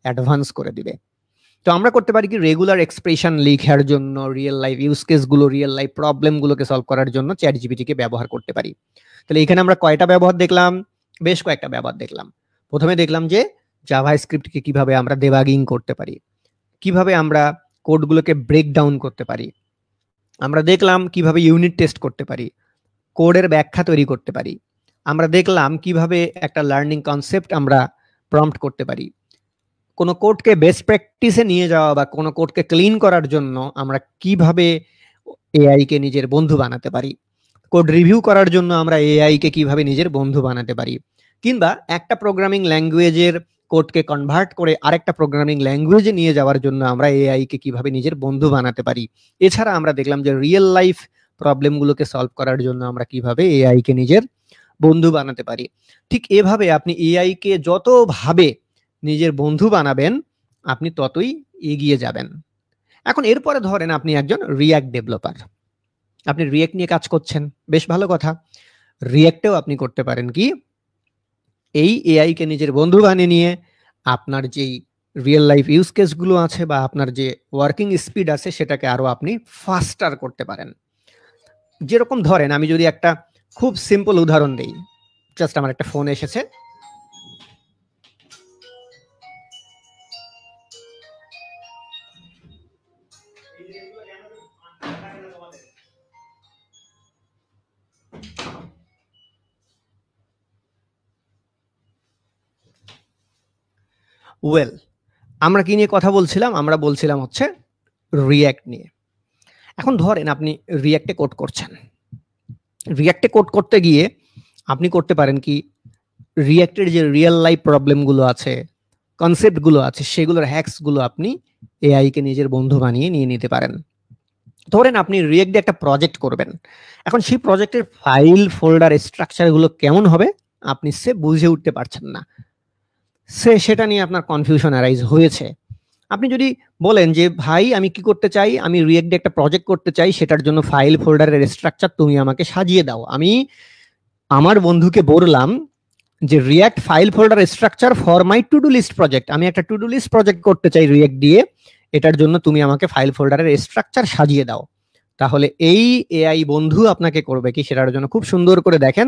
অ্যাডভান্স করে দিবে। তো আমরা করতে পারি কি, রেগুলার এক্সপ্রেশন লেখার জন্য রিয়েল লাইফ ইউজ কেস গুলো, রিয়েল লাইফ প্রবলেম গুলোকে সলভ করার জন্য চ্যাট জিপিটি কে ব্যবহার করতে পারি। তাহলে এখানে আমরা কয়টা ব্যবহার দেখলাম? বেশ কয়েকটা ব্যবহার দেখলাম। প্রথমে দেখলাম যে জাভাস্ক্রিপ্টকে কিভাবে আমরা ডেবাগিং করতে পারি, কিভাবে আমরা কোডগুলোকে ব্রেক ডাউন করতে পারি। আমরা দেখলাম কিভাবে ইউনিট টেস্ট করতে পারি, কোডের ব্যাখ্যা তৈরি করতে পারি। আমরা দেখলাম কিভাবে একটা লার্নিং কনসেপ্ট আমরা প্রম্পট করতে পারি। কোনো কোডকে বেস্ট প্র্যাকটিসে নিয়ে যাওয়া বা কোনো কোডকে ক্লিন করার জন্য আমরা কিভাবে এআই কে নিজের বন্ধু বানাতে পারি। কোড রিভিউ করার জন্য আমরা এআই কে কিভাবে নিজের বন্ধু বানাতে পারি, কিংবা একটা প্রোগ্রামিং ল্যাঙ্গুয়েজের কোডকে কনভার্ট করে আরেকটা প্রোগ্রামিং ল্যাঙ্গুয়েজে নিয়ে যাওয়ার জন্য আমরা এআই কে কিভাবে নিজের বন্ধু বানাতে পারি। এছাড়া আমরা দেখলাম যে রিয়েল লাইফ প্রবলেমগুলোকে সলভ করার জন্য আমরা কিভাবে এআই কে নিজের বন্ধু বানাতে পারি। ঠিক এভাবে আপনি এআই কে যতভাবে নিজের বন্ধু বানাবেন, আপনি ততই এগিয়ে যাবেন। এখন এরপরে ধরেন আপনি একজন রিয়্যাক্ট ডেভেলপার, আপনি রিয়্যাক্ট নিয়ে কাজ করছেন, বেশ ভালো কথা। রিয়্যাক্টেও আপনি করতে পারেন কি, এই এআই কে নিজের বন্ধু বানিয়ে নিয়ে আপনার যেই রিয়েল লাইফ ইউজ কেসগুলো আছে বা আপনার যে ওয়ার্কিং স্পিড আছে সেটাকে আরো আপনি ফাস্টার করতে পারেন। যেরকম ধরেন আমি যদি একটা খুব সিম্পল উদাহরণ দেই, জাস্ট আমার একটা ফোন এসেছে, ওয়েল আমরা কি নিয়ে কথা বলছিলাম? আমরা বলছিলাম হচ্ছে রিয়্যাক্ট নিয়ে। এখন ধরেন আপনি রিয়্যাক্টে কোড করছেন, রিয়্যাক্টে কোড করতে গিয়ে আপনি করতে পারেন কি, রিয়্যাক্টের যে রিয়েল লাইফ প্রবলেমগুলো আছে, কনসেপ্টগুলো আছে, সেগুলোর হ্যাক্সগুলো আপনি এআই কে নিজের বন্ধু বানিয়ে নিয়ে নিতে পারেন। ধরেন আপনি রিয়্যাক্ট দিয়ে একটা প্রজেক্ট করবেন, এখন সেই প্রজেক্টের ফাইল ফোল্ডার স্ট্রাকচারগুলো কেমন হবে আপনি বুঝে উঠতে পারছেন না, সেটা নিয়ে আপনার কনফিউশন অ্যারাইজ হয়েছে। আপনি যদি বলেন যে ভাই আমি কি করতে চাই, আমি রিয়েক্টে একটা প্রজেক্ট করতে চাই, সেটার জন্য ফাইল ফোল্ডারের স্ট্রাকচার তুমি আমাকে সাজিয়ে দাও। আমি আমার বন্ধুকে বললাম যে React file folder structure for my to do list project, আমি একটা টু ডু লিস্ট প্রজেক্ট করতে চাই রিয়াক্ট দিয়ে, এটার জন্য তুমি আমাকে ফাইল ফোল্ডারের স্ট্রাকচার সাজিয়ে দাও। তাহলে এই এআই বন্ধু আপনাকে করবে কি, সেটার জন্য খুব সুন্দর করে দেখেন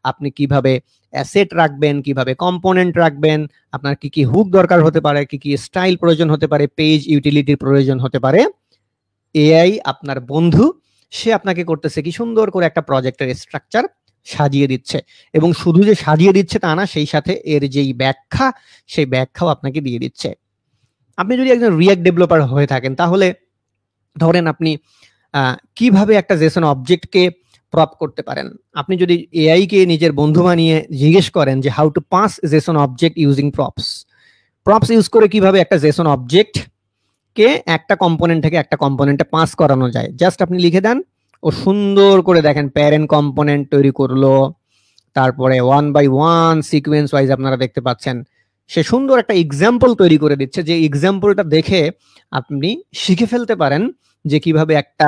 আপনি কিভাবে অ্যাসেট রাখবেন, কিভাবে কম্পোনেন্ট রাখবেন, আপনার কি কি হুক দরকার হতে পারে, কি কি স্টাইল প্রয়োজন হতে পারে, পেজ ইউটিলিটির প্রয়োজন হতে পারে। এআই আপনার বন্ধু, সে আপনাকে করতেছে কি সুন্দর করে একটা প্রজেক্টের স্ট্রাকচার সাজিয়ে দিচ্ছে, এবং শুধু যে সাজিয়ে দিচ্ছে তা না, সেই সাথে এর যেই ব্যাখ্যা, সেই ব্যাখ্যাও আপনাকে দিয়ে দিচ্ছে। আপনি যদি একজন রিয়াক্ট ডেভেলপার হয়ে থাকেন, তাহলে ধরেন আপনি কিভাবে একটা জেসন অবজেক্টকে প্রপ করতে পারেন। আপনি যদি এআই কে নিজের বন্ধু বানিয়ে জিজ্ঞেস করেন যে how to pass Jason object using props use করে কিভাবে একটা জেসন অবজেক্ট কে একটা কম্পোনেন্ট থেকে একটা কম্পোনেন্টে পাস করানো যায়, জাস্ট আপনি লিখে দেন, ও সুন্দর করে দেখেন প্যারেন্ট কম্পোনেন্ট তৈরি করলো, তারপরে 1 by 1 সিকোয়েন্স ওয়াইজ আপনারা দেখতে পাচ্ছেন, সে সুন্দর একটা এক্সাম্পল তৈরি করে দিচ্ছে, যে এক্সাম্পলটা দেখে আপনি শিখে ফেলতে পারেন যে কিভাবে একটা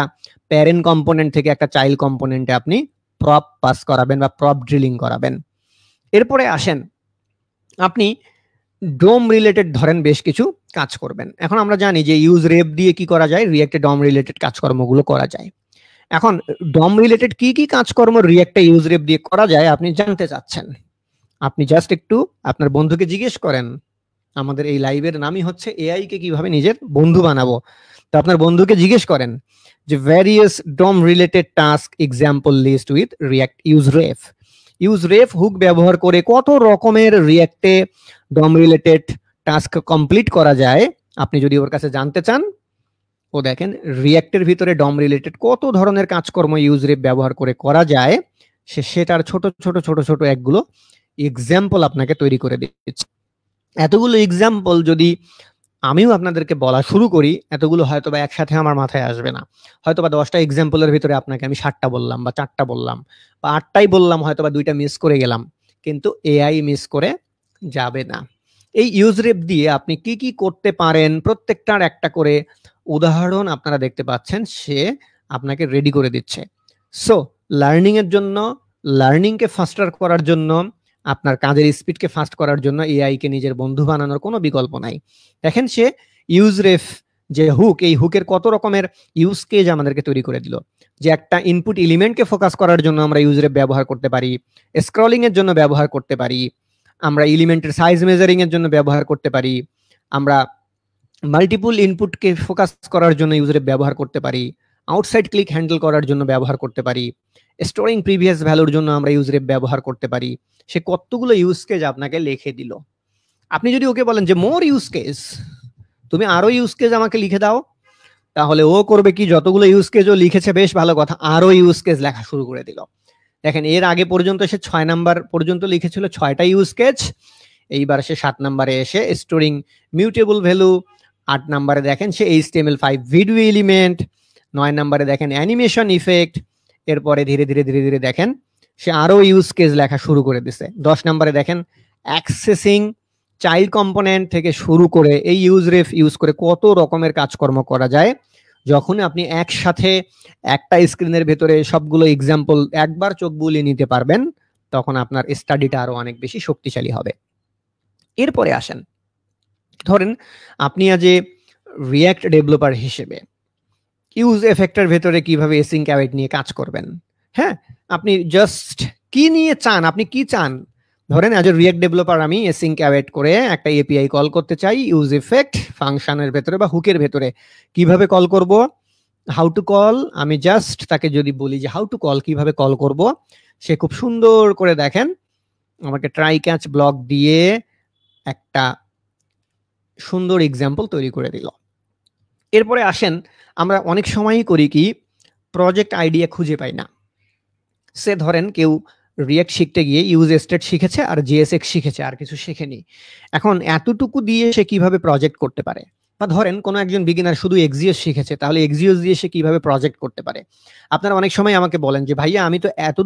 প্যারেন্ট কম্পোনেন্ট থেকে একটা চাইল্ড কম্পোনেন্টে আপনি প্রপ পাস করাবেন বা প্রপ ড্রিলিং করাবেন। এরপরে আসেন, আপনি ডোম রিলেটেড ধরেন বেশ কিছু কাজ করবেন। এখন আমরা জানি যে ইউজ রেপ দিয়ে কি করা যায়, রিয়েক্টে ডম রিলেটেড কাজকর্মগুলো করা যায়। এখন ডম রিলেটেড কি কি কাজকর্ম রিয়েক্টে ইউজ রেপ দিয়ে করা যায় আপনি জানতে চাচ্ছেন, আপনি জাস্ট একটু আপনার বন্ধুকে জিজ্ঞেস করেন। আমাদের এই লাইভের নামই হচ্ছে এআই কে কিভাবে নিজের বন্ধু বানাবো। তো আপনার বন্ধুকে জিজ্ঞেস করেন যে various DOM related task example list with React use ref hook ব্যবহার করে কত রকমের রিয়াক্টে ডম রিলেটেড টাস্ক কমপ্লিট করা যায়। আপনি যদি ওর কাছে জানতে চান, ও দেখেন রিয়াক্টের ভিতরে ডম রিলেটেড কত ধরনের কাজকর্ম ইউজ রেপ ব্যবহার করে করা যায়, সেটার ছোট ছোট ছোট ছোট একগুলো এক্সাম্পল আপনাকে তৈরি করে দিচ্ছে। এতগুলো এক্সাম্পল যদি আমিও আপনাদেরকে বলা শুরু করি, এতগুলো হয়তো বা একসাথে আমার মাথায় আসবে না। হয়তো বা 10টা এক্সাম্পলের ভিতরে আপনাকে আমি 7টা বললাম বা 4টা বললাম বা 8টাই বললাম, হয়তো বা 2টা মিস করে গেলাম, কিন্তু এআই মিস করে যাবে না। এই ইউজ রেপ দিয়ে আপনি কি কি করতে পারেন, প্রত্যেকটার একটা করে উদাহরণ আপনারা দেখতে পাচ্ছেন, সে আপনাকে রেডি করে দিচ্ছে। সো লার্নিং এর জন্য, লার্নিংকে ফাস্টার করার জন্য, আপনার কাজের স্পিডকে ফাস্ট করার জন্য এআই কে নিজের বন্ধু বানানোর কোনো বিকল্প নাই। দেখেন সে ইউজ রেফ যে হুক, এই হুকের কত রকমের ইউজ কেজ আমাদেরকে তৈরি করে দিল, যে একটা ইনপুট এলিমেন্টকে ফোকাস করার জন্য আমরা ইউজ রেফ ব্যবহার করতে পারি, স্ক্রলিং এর জন্য ব্যবহার করতে পারি, আমরা এলিমেন্টের সাইজ মেজারিং এর জন্য ব্যবহার করতে পারি, আমরা মাল্টিপল ইনপুটকে ফোকাস করার জন্য ইউজ রেফ ব্যবহার করতে পারি, আউটসাইড ক্লিক হ্যান্ডেল করার জন্য ব্যবহার করতে পারি, স্টোরিং প্রিভিয়াস ভ্যালুর জন্য আমরা ইউজ রেফ ব্যবহার করতে পারি। সে কতগুলো ইউজ কেস আপনাকে লিখে দিল। আপনি যদি ওকে বলেন যে মোর ইউজ কেস, তুমি আরো ইউজ কেস আমাকে লিখে দাও, তাহলে ও করবে কি, যতগুলো ইউজ কেস ও লিখেছে বেশ ভালো কথা, আরো ইউজ কেস লেখা শুরু করে দিল। দেখেন এর আগে পর্যন্ত সে 6 নাম্বার পর্যন্ত লিখেছিল 6টা ইউজ কেস, এইবার সে 7 নাম্বারে এসে স্টোরিং মিউটেবল ভ্যালু, 8 নাম্বারে দেখেন সে HTML5 ভিডিও এলিমেন্ট, 9 নাম্বারে দেখেন অ্যানিমেশন ইফেক্ট, এরপরে ধীরে ধীরে ধীরে ধীরে দেখেন সে আরো ইউজ কেস লেখা শুরু করে দিছে। 10 নাম্বারে দেখেন অ্যাক্সেসিং চাইল্ড কম্পোনেন্ট থেকে শুরু করে এই ইউজ রেফ ইউজ করে কত রকমের কাজকর্ম করা যায়। যখন আপনি একসাথে একটা স্ক্রিনের ভেতরে সবগুলো এক্সাম্পল একবার চোখ বুলিয়ে নিতে পারবেন, তখন আপনার স্টাডিটা আরো অনেক বেশি শক্তিশালী হবে। এরপরে আসেন, ধরেন আপনি আজ রিয়াক্ট ডেভেলপার হিসেবে ইউজ এফেক্টের ভেতরে কিভাবে এসিঙ্ক অ্যাওয়েট নিয়ে কাজ করবেন। হ্যাঁ, আপনি জাস্ট কি নিয়ে চান, আপনি কি চান, ধরেন অ্যাজ এ রিয়াক্ট ডেভেলপার আমি এসিঙ্ক অ্যাওয়েট করে একটা এপিআই কল করতে চাই, ইউজ এফেক্ট ফাংশনের ভেতরে বা হুকের ভেতরে কিভাবে কল করব, হাউ টু কল, আমি জাস্ট তাকে যদি বলি যে হাউ টু কল, কিভাবে কল করব, সে খুব সুন্দর করে দেখেন আমাকে ট্রাই ক্যাচ ব্লক দিয়ে একটা সুন্দর এক্সাম্পল তৈরি করে দিল। এরপরে আসেন, আমরা অনেক সময়ই করি কি, প্রজেক্ট আইডিয়া খুঁজে পাই না। সে ধরেন কেউ রিয়াক্ট শিখতে গিয়ে ইউজ স্টেট শিখেছে আর জিএসএক্স শিখেছে, আর কিছু শেখেনি। এখন এতটুকু দিয়ে সে কিভাবে প্রজেক্ট করতে পারে, বা ধরেন কোনো একজন বিগিনার শুধু এক্সিওস শিখেছে, তাহলে এক্সিওস দিয়ে সে কিভাবে প্রজেক্ট করতে পারে। আপনারা অনেক সময় আমাকে বলেন যে ভাইয়া আমি তো এত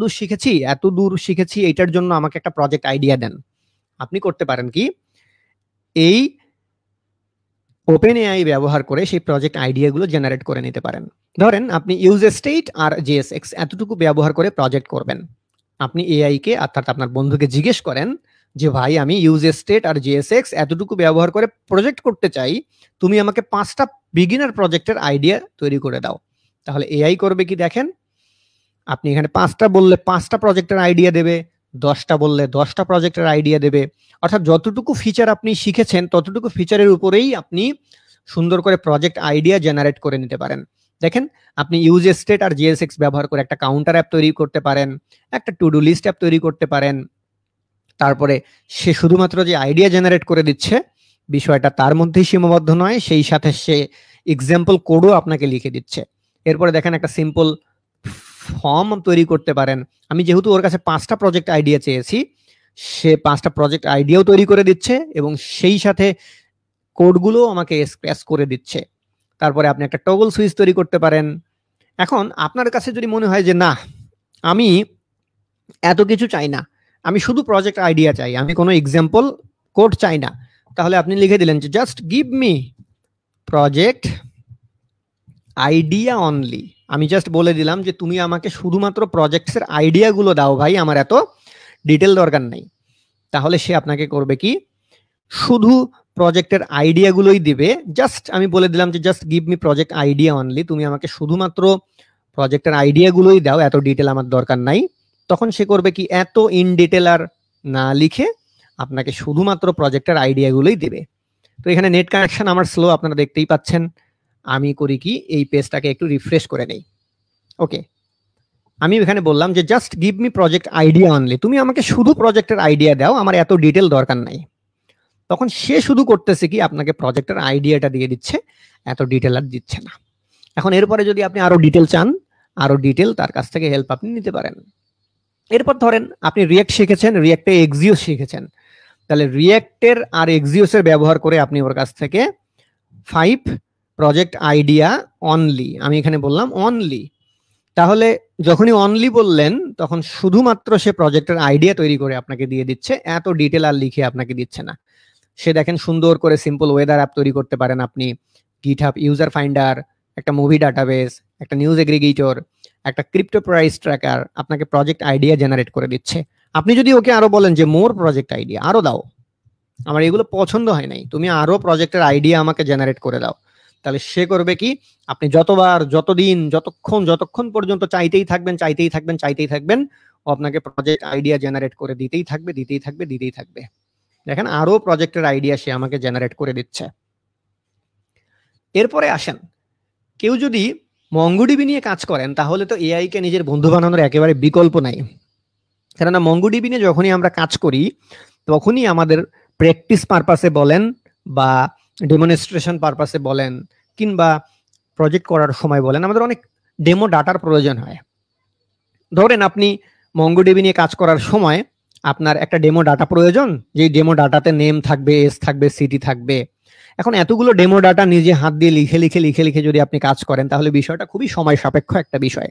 দূর শিখেছি, এটার জন্য আমাকে একটা প্রজেক্ট আইডিয়া দেন। আপনি করতে পারেন কি, এই ওপেন এআই ব্যবহার করে সেই প্রজেক্ট আইডিয়াগুলো জেনারেট করে নিতে পারেন। ধরেন আপনি ইউজ স্টেট আর জেএসএক্স এতটুকু ব্যবহার করে প্রজেক্ট করবেন। আপনি এআই কে অর্থাৎ আপনার বন্ধুকে জিজ্ঞেস করেন যে ভাই আমি ইউজ স্টেট আর জেএসএক্স এতটুকু ব্যবহার করে প্রজেক্ট করতে চাই, তুমি আমাকে 5টা বিগিনার প্রজেক্টের আইডিয়া তৈরি করে দাও। তাহলে এআই করবে কি দেখেন, আপনি এখানে 5টা বললে 5টা প্রজেক্টের আইডিয়া দেবে, 10টা বললে 10টা প্রজেক্টের আইডিয়া দেবে। অর্থাৎ যতটুকু ফিচার আপনি শিখেছেন ততটুকু ফিচারের উপরেই আপনি সুন্দর করে প্রজেক্ট আইডিয়া জেনারেট করে নিতে পারেন। দেখেন আপনি ইউজ স্টেট আর জেএসএক্স ব্যবহার করে একটা কাউন্টার অ্যাপ তৈরি করতে পারেন, একটা টু ডু লিস্ট অ্যাপ তৈরি করতে পারেন। তারপরে সে শুধুমাত্র যে আইডিয়া জেনারেট করে দিচ্ছে বিষয়টা তার মধ্যেই সীমাবদ্ধ নয়, সেই সাথে সে এক্সাম্পল কোডও আপনাকে লিখে দিচ্ছে। এরপরে দেখেন একটা সিম্পল ফর্ম তৈরি করতে পারেন। আমি যেহেতু ওর কাছে 5টা প্রজেক্ট আইডিয়া চেয়েছি, সে 5টা প্রজেক্ট আইডিয়াও তৈরি করে দিচ্ছে এবং সেই সাথে কোডগুলো আমাকে স্ক্র্যাচ করে দিচ্ছে। তারপরে আপনি একটা টগল সুইচ তৈরি করতে পারেন। এখন আপনার কাছে যদি মনে হয় যে না আমি এত কিছু চাই না, আমি শুধু প্রজেক্ট আইডিয়া চাই, আমি কোনো এক্সাম্পল কোড চাই না, তাহলে আপনি লিখে দিলেন যে just give me project idea only. আমি জাস্ট বলে দিলাম যে তুমি আমাকে শুধুমাত্র প্রজেক্টসের আইডিয়াগুলো দাও ভাই, আমার এত ডিটেল দরকার নেই। তাহলে সে আপনাকে করবে কি, শুধু প্রজেক্টের আইডিয়াগুলোই দিবে। জাস্ট আমি বলে দিলাম যে just give me project idea only, তুমি আমাকে শুধুমাত্র প্রজেক্টের আইডিয়াগুলোই দাও, এত ডিটেল আমার দরকার নাই। তখন সে করবে কি, এত ইন ডিটেল আর না লিখে আপনাকে শুধুমাত্র প্রজেক্টের আইডিয়াগুলোই দেবে। তো এখানে নেট কানেকশন আমার স্লো, আপনারা দেখতেই পাচ্ছেন। আমি করি কি, এই পেজটাকে একটু রিফ্রেশ করে নেই। ওকে, আমি এখানে বললাম যে just give me project idea only, তুমি আমাকে শুধু প্রজেক্টের আইডিয়া দাও, আমার এত ডিটেল দরকার নাই। তখন সে শুধু করতেছে কি, আপনাকে প্রজেক্টের আইডিয়াটা দিয়ে দিচ্ছে, এত ডিটেল আর দিচ্ছে না। এখন এরপরে যদি আপনি আরো ডিটেল চান, আরো ডিটেল তার কাছ থেকে হেল্প আপনি নিতে পারেন। এরপর ধরেন আপনি রিয়েক্ট শিখেছেন, রিয়েক্টে এক্সিওস শিখেছেন, তাহলে রিয়েক্টের আর এক্সিওসের ব্যবহার করে আপনি ওর কাছ থেকে 5 প্রজেক্ট আইডিয়া অনলি, আমি এখানে বললাম অনলি। তাহলে যখনই অনলি বললেন তখন শুধুমাত্র সে প্রজেক্টের আইডিয়া তৈরি করে আপনাকে দিয়ে দিচ্ছে, এত ডিটেল আর লিখে আপনাকে দিচ্ছে না। সে দেখেন সুন্দর করে সিম্পল ওয়েদার অ্যাপ তৈরি করতে পারেন আপনি, গিটহাব ইউজার ফাইন্ডার, একটা মুভি ডাটাবেস, একটা নিউজ এগ্রিগেটর, একটা ক্রিপ্টো প্রাইস ট্র্যাকার, আপনাকে প্রজেক্ট আইডিয়া জেনারেট করে দিচ্ছে। আপনি যদি ওকে আরো বলেন যে মোর প্রজেক্ট আইডিয়া আরো দাও, আমার এগুলো পছন্দ হয় নাই, তুমি আরো প্রজেক্টের আইডিয়া আমাকে জেনারেট করে দাও, তাহলে সে করবে কি, আপনি যতবার যতদিন যতক্ষণ পর্যন্ত চাইতেই থাকবেন ও আপনাকে প্রজেক্ট আইডিয়া জেনারেট করে দিতেই থাকবে। দেখেন আরো প্রজেক্টের আইডিয়া সে আমাকে জেনারেট করে দিচ্ছে। এরপরে আসেন, কেউ যদি মঙ্গোডিবি নিয়ে কাজ করেন তাহলে তো এআই কে নিজের বন্ধু বানানোর একেবারে বিকল্প নাই। কেননা মঙ্গোডিবি নিয়ে যখনই আমরা কাজ করি তখনই আমাদের প্র্যাকটিস পারপাসে বলেন বা ডেমনস্ট্রেশন পারপাসে বলেন কিংবা প্রজেক্ট করার সময় বলেন, আমাদের অনেক ডেমো ডাটার প্রয়োজন হয়। ধরেন আপনি মঙ্গোডিবি নিয়ে কাজ করার সময় আপনার একটা ডেমো ডাটা প্রয়োজন, যেই ডেমো ডাটাতে নেম থাকবে, এস থাকবে, সিটি থাকবে। এখন এতগুলো ডেমো ডাটা নিজে হাত দিয়ে লিখে যদি আপনি কাজ করেন তাহলে বিষয়টা খুবই সময় সাপেক্ষ একটা বিষয়।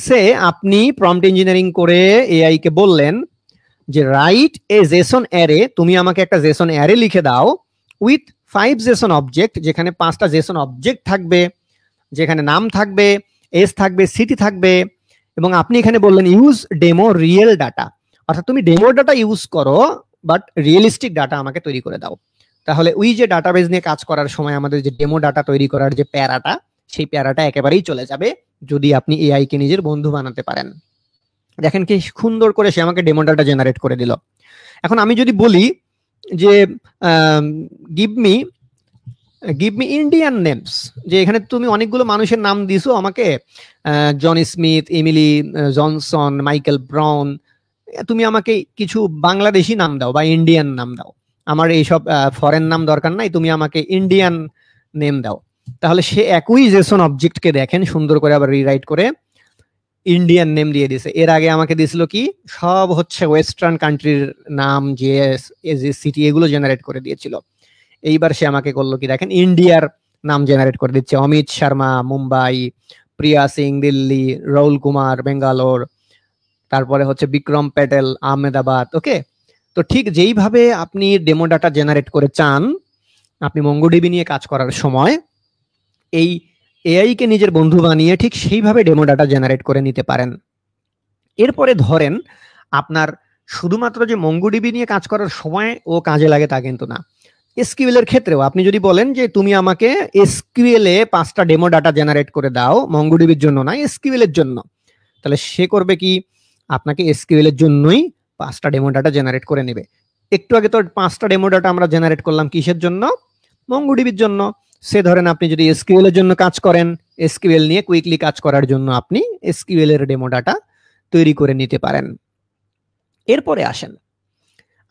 সে আপনি প্রম্পট ইঞ্জিনিয়ারিং করে এআই কে বললেন যে রাইট এ জেসন অ্যারে, তুমি আমাকে একটা জেসন অ্যারে লিখে দাও উইথ 5 জেসন অবজেক্ট, যেখানে 5টা জেসন অবজেক্ট থাকবে, যেখানে নাম থাকবে, এস থাকবে, সিটি থাকবে, এবং আপনি এখানে বললেন ইউজ ডেমো রিয়েল ডাটা, অর্থাৎ তুমি ডেমো ডাটা ইউজ করো বাট রিয়েলিস্টিক ডাটা আমাকে তৈরি করে দাও। তাহলে ওই যে ডাটাবেজ নিয়ে কাজ করার সময় আমাদের যে ডেমো ডাটা তৈরি করার যে প্যারাটা, সেই প্যারাটা একেবারেই চলে যাবে যদি আপনি এআই কে নিজের বন্ধু বানাতে পারেন। দেখেন কি সুন্দর করে সে আমাকে ডেমো ডাটা জেনারেট করে দিল। এখন আমি যদি বলি যে গিভ মি ইন্ডিয়ান নেমস, যে এখানে তুমি অনেকগুলো মানুষের নাম দিছো আমাকে, John Smith, Emily Johnson, Michael Brown, তুমি আমাকে কিছু বাংলাদেশি নাম দাও বা ইন্ডিয়ান নাম দাও, আমার এইসব ফরেন নাম দরকার নাই, তুমি আমাকে ইন্ডিয়ান নেম দাও। তাহলে সে একই জেসন অবজেক্টকে দেখেন সুন্দর করে আবার রিরাইট করে ইন্ডিয়ান নেম দিয়ে দিছে। এর আগে আমাকে দিছিল কি, সব হচ্ছে ওয়েস্টার্ন কান্ট্রির নাম, যে সিটি, এগুলো জেনারেট করে দিয়েছিল। এইবার সে আমাকে করলো কি দেখেন, ইন্ডিয়ার নাম জেনারেট করে দিচ্ছে, অমিত শর্মা মুম্বাই, প্রিয়া সিং দিল্লি, রাহুল কুমার বেঙ্গালোর, তারপরে হচ্ছে বিক্রম প্যাটেল আহমেদাবাদ। ওকে, তো ঠিক যেইভাবে আপনি ডেমো ডাটা জেনারেট করে চান আপনি মঙ্গোডিবি নিয়ে কাজ করার সময় এই এআই কে নিজের বন্ধু বানিয়ে ঠিক সেইভাবে ডেমো ডাটা জেনারেট করে নিতে পারেন। এরপরে ধরেন আপনার শুধুমাত্র যে মঙ্গোডিবি নিয়ে কাজ করার সময় ও কাজে লাগে তা কিন্তু না, এসকিউএল এর ক্ষেত্রেও আপনি যদি বলেন যে তুমি আমাকে এসকিউএল এ 5টা ডেমো ডাটা জেনারেট করে দাও, মঙ্গোডিবির জন্য না এসকিউএল এর জন্য, তাহলে সে করবে কি, আপনাকে এসকিউএল এর জন্যই 5টা ডেমো ডাটা জেনারেট করে নেবে। একটু আগে তো 5টা ডেমো ডাটা আমরা জেনারেট করলাম কিসের জন্য, মঙ্গোডিবির জন্য। সে ধরেন আপনি যদি এসকিউএল এর জন্য কাজ করেন, এসকিউএল নিয়ে কুইকলি কাজ করার জন্য আপনি এসকিউএল এর ডেমো ডাটা তৈরি করে নিতে পারেন। এরপরে আসেন,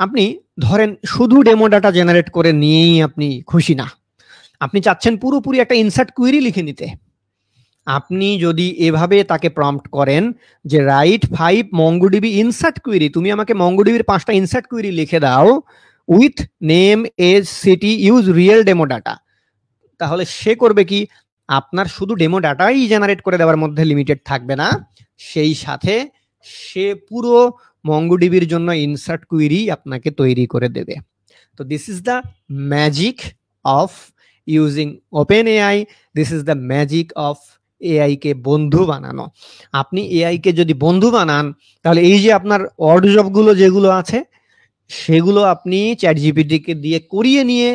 আপনি ধরেন শুধু ডেমো ডাটা জেনারেট করে নিয়েই আপনি খুশি না, আপনি চাচ্ছেন পুরোপুরি একটা ইনসার্ট কুইরি লিখে নিতে। আপনি যদি এভাবে তাকে প্রম্পট করেন যে রাইট 5 মঙ্গোডিবি ইনসার্ট কুইরি, তুমি আমাকে মঙ্গোডিবির 5টা ইনসার্ট কুইরি লিখে দাও with name, age, city, use real demo data, তাহলে সে করবে কি, আপনার শুধু ডেমো ডাটাই জেনারেট করে দেওয়ার মধ্যে লিমিটেড থাকবে না, সেই সাথে সে পুরো মঙ্গোডিবির জন্য ইনসার্ট কুইরি আপনাকে তৈরি করে দেবে। তো this is the magic of using open AI, this is the magic of AI কে বন্ধু বানানো। আপনি এআই কে যদি বন্ধু বানান, তাহলে এই যে আপনার অড জবগুলো যেগুলো আছে সেগুলো আপনি চ্যাট জিপিটি কে দিয়ে করিয়ে নিয়ে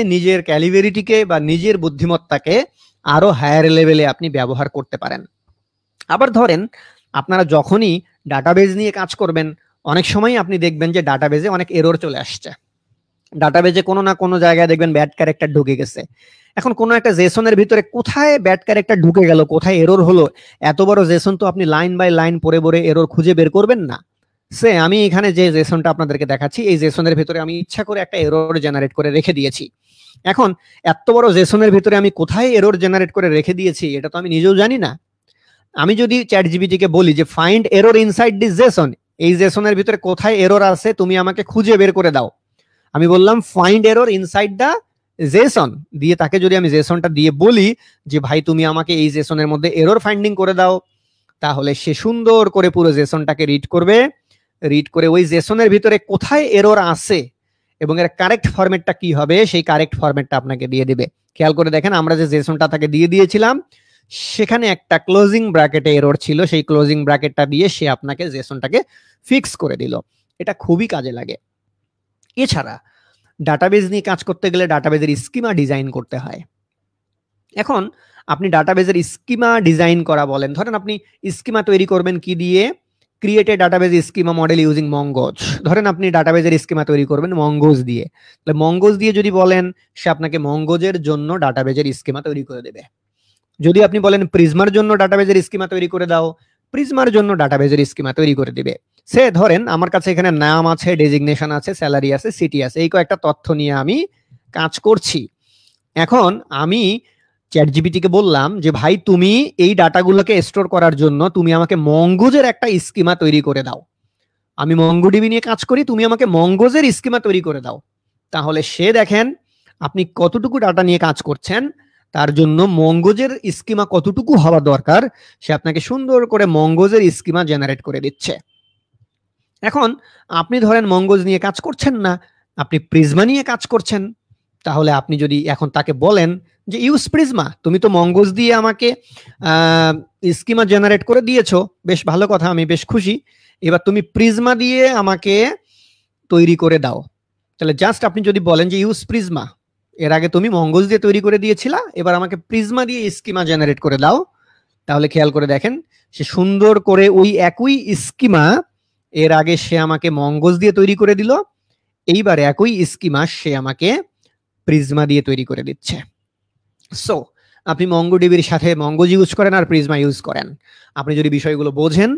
নিজের ক্যালিবারিটিকে বা নিজের বুদ্ধিমত্তাকে আরো হায়ার লেভেলে আপনি ব্যবহার করতে পারেন। আবার ধরেন আপনারা যখনই ডাটাবেজ নিয়ে কাজ করবেন, অনেক সময় আপনি দেখবেন যে ডাটাবেজে অনেক এরর চলে আসছে, ডাটাবেজে কোনো না কোনো জায়গায় দেখবেন ব্যাড ক্যারেক্টার ঢুকে গেছে। এখন কোনো একটা জেসনের ভিতরে কোথায় ব্যাড ক্যারেক্টার ঢুকে গেল, কোথায় এরর হলো, এত বড় জেসন তো আপনি লাইন বাই লাইন পড়ে পড়ে এরর খুঁজে বের করবেন না। সে আমি এখানে যে জেসনটা আপনাদেরকে দেখাচ্ছি, এই জেসনের ভিতরে আমি ইচ্ছা করে একটা এরর জেনারেট করে রেখে দিয়েছি। এখন এত বড় জেসনের ভিতরে আমি কোথায় এরর জেনারেট করে রেখে দিয়েছি এটা তো আমি নিজেও জানি না। আমি যদি চ্যাট জিপিটি কে বলি যে find error inside this Jason, এই জেসনের ভিতরে কোথায় এরর আছে তুমি আমাকে খুঁজে বের করে দাও, আমি বললাম ফাইন্ড এরর ইনসাইড দা জেসন দিয়ে, তাকে যদি আমি জেসনটা দিয়ে বলি যে ভাই তুমি আমাকে এই জেসনের মধ্যে এরর ফাইন্ডিং করে দাও, তাহলে সে সুন্দর করে পুরো জেসনটাকে রিড করবে, রিড করে ওই জেসনের ভিতরে কোথায় এরর আছে এবং এর কারেক্ট ফরম্যাটটা কি হবে সেই কারেক্ট ফরম্যাটটা আপনাকে দিয়ে দিবে। খেয়াল করে দেখেন আমরা যে জেসনটা তাকে দিয়ে দিয়েছিলাম সেখানে একটা ক্লোজিং ব্র্যাকেটে এরর ছিল, সেই ক্লোজিং ব্র্যাকেটটা দিয়ে সে আপনাকে জেসনটাকে ফিক্স করে দিল। এটা খুবই কাজে লাগে। এছাড়া ডাটাবেজ নিয়ে কাজ করতে গেলে ডাটাবেজের স্কিমা ডিজাইন করতে হয়। এখন আপনি ডাটাবেজের স্কিমা ডিজাইন করা বলেন, ধরেন আপনি স্কিমা তৈরি করবেন কি দিয়ে, create a database schema model using Mongoose, ধরেন আপনি ডাটাবেজের স্কিমা তৈরি করবেন মঙ্গোজ দিয়ে, তাহলে মঙ্গোজ দিয়ে যদি বলেন সে আপনাকে মঙ্গোজের জন্য ডাটাবেজের স্কিমা তৈরি করে দেবে। যদি আপনি বলেন প্রিজমার জন্য ডাটাবেজের স্কিমা তৈরি করে দাও, প্রিজমার জন্য ডাটাবেজের স্কিমা তৈরি করে দিবে। সে ধরেন আমার কাছে এখানে নাম আছে, ডেজিগনেশন আছে, স্যালারি আছে, সিটি আছে, এই কয়েকটা তথ্য নিয়ে আমি কাজ করছি। এখন আমি চ্যাট জিপিটি কে বললাম যে ভাই তুমি এই ডাটাগুলোকে স্টোর করার জন্য তুমি আমাকে মঙ্গোজের একটা স্কিমা তৈরি করে দাও, আমি মঙ্গোডিবি নিয়ে কাজ করি, তুমি আমাকে মঙ্গোজের স্কিমা তৈরি করে দাও। তাহলে সে দেখেন আপনি কতটুকু ডাটা নিয়ে কাজ করছেন, তার জন্য মঙ্গোজের স্কিমা কতটুকু হওয়া দরকার সে আপনাকে সুন্দর করে মঙ্গোজের স্কিমা জেনারেট করে দিচ্ছে। এখন আপনি ধরেন মঙ্গোজ নিয়ে কাজ করছেন না, আপনি প্রিজমা নিয়ে কাজ করছেন, তাহলে আপনি যদি এখন তাকে বলেন যে ইউজ প্রিজমা, তুমি তো মঙ্গোজ দিয়ে আমাকে স্কিমা জেনারেট করে দিয়েছো, বেশ ভালো কথা, আমি বেশ খুশি, এবার তুমি প্রিজমা দিয়ে আমাকে তৈরি করে দাও। তাহলে জাস্ট আপনি যদি বলেন যে ইউজ প্রিজমা, এর আগে তুমি মঙ্গোজ দিয়ে তৈরি করে দিয়েছিলা, এবার আমাকে প্রিজমা দিয়ে স্কিমা জেনারেট করে দাও, তাহলে খেয়াল করে দেখেন সে সুন্দর করে ওই একই স্কিমা এর আগে সে আমাকে মঙ্গোজ দিয়ে তৈরি করে দিল, এইবার একই স্কিমা সে আমাকে প্রিজমা দিয়ে তৈরি করে দিচ্ছে। সো আপনি মঙ্গোডিবির সাথে মঙ্গোজ ইউজ করেন আর প্রিজমা ইউজ করেন, আপনি যদি বিষয়গুলো বোঝেন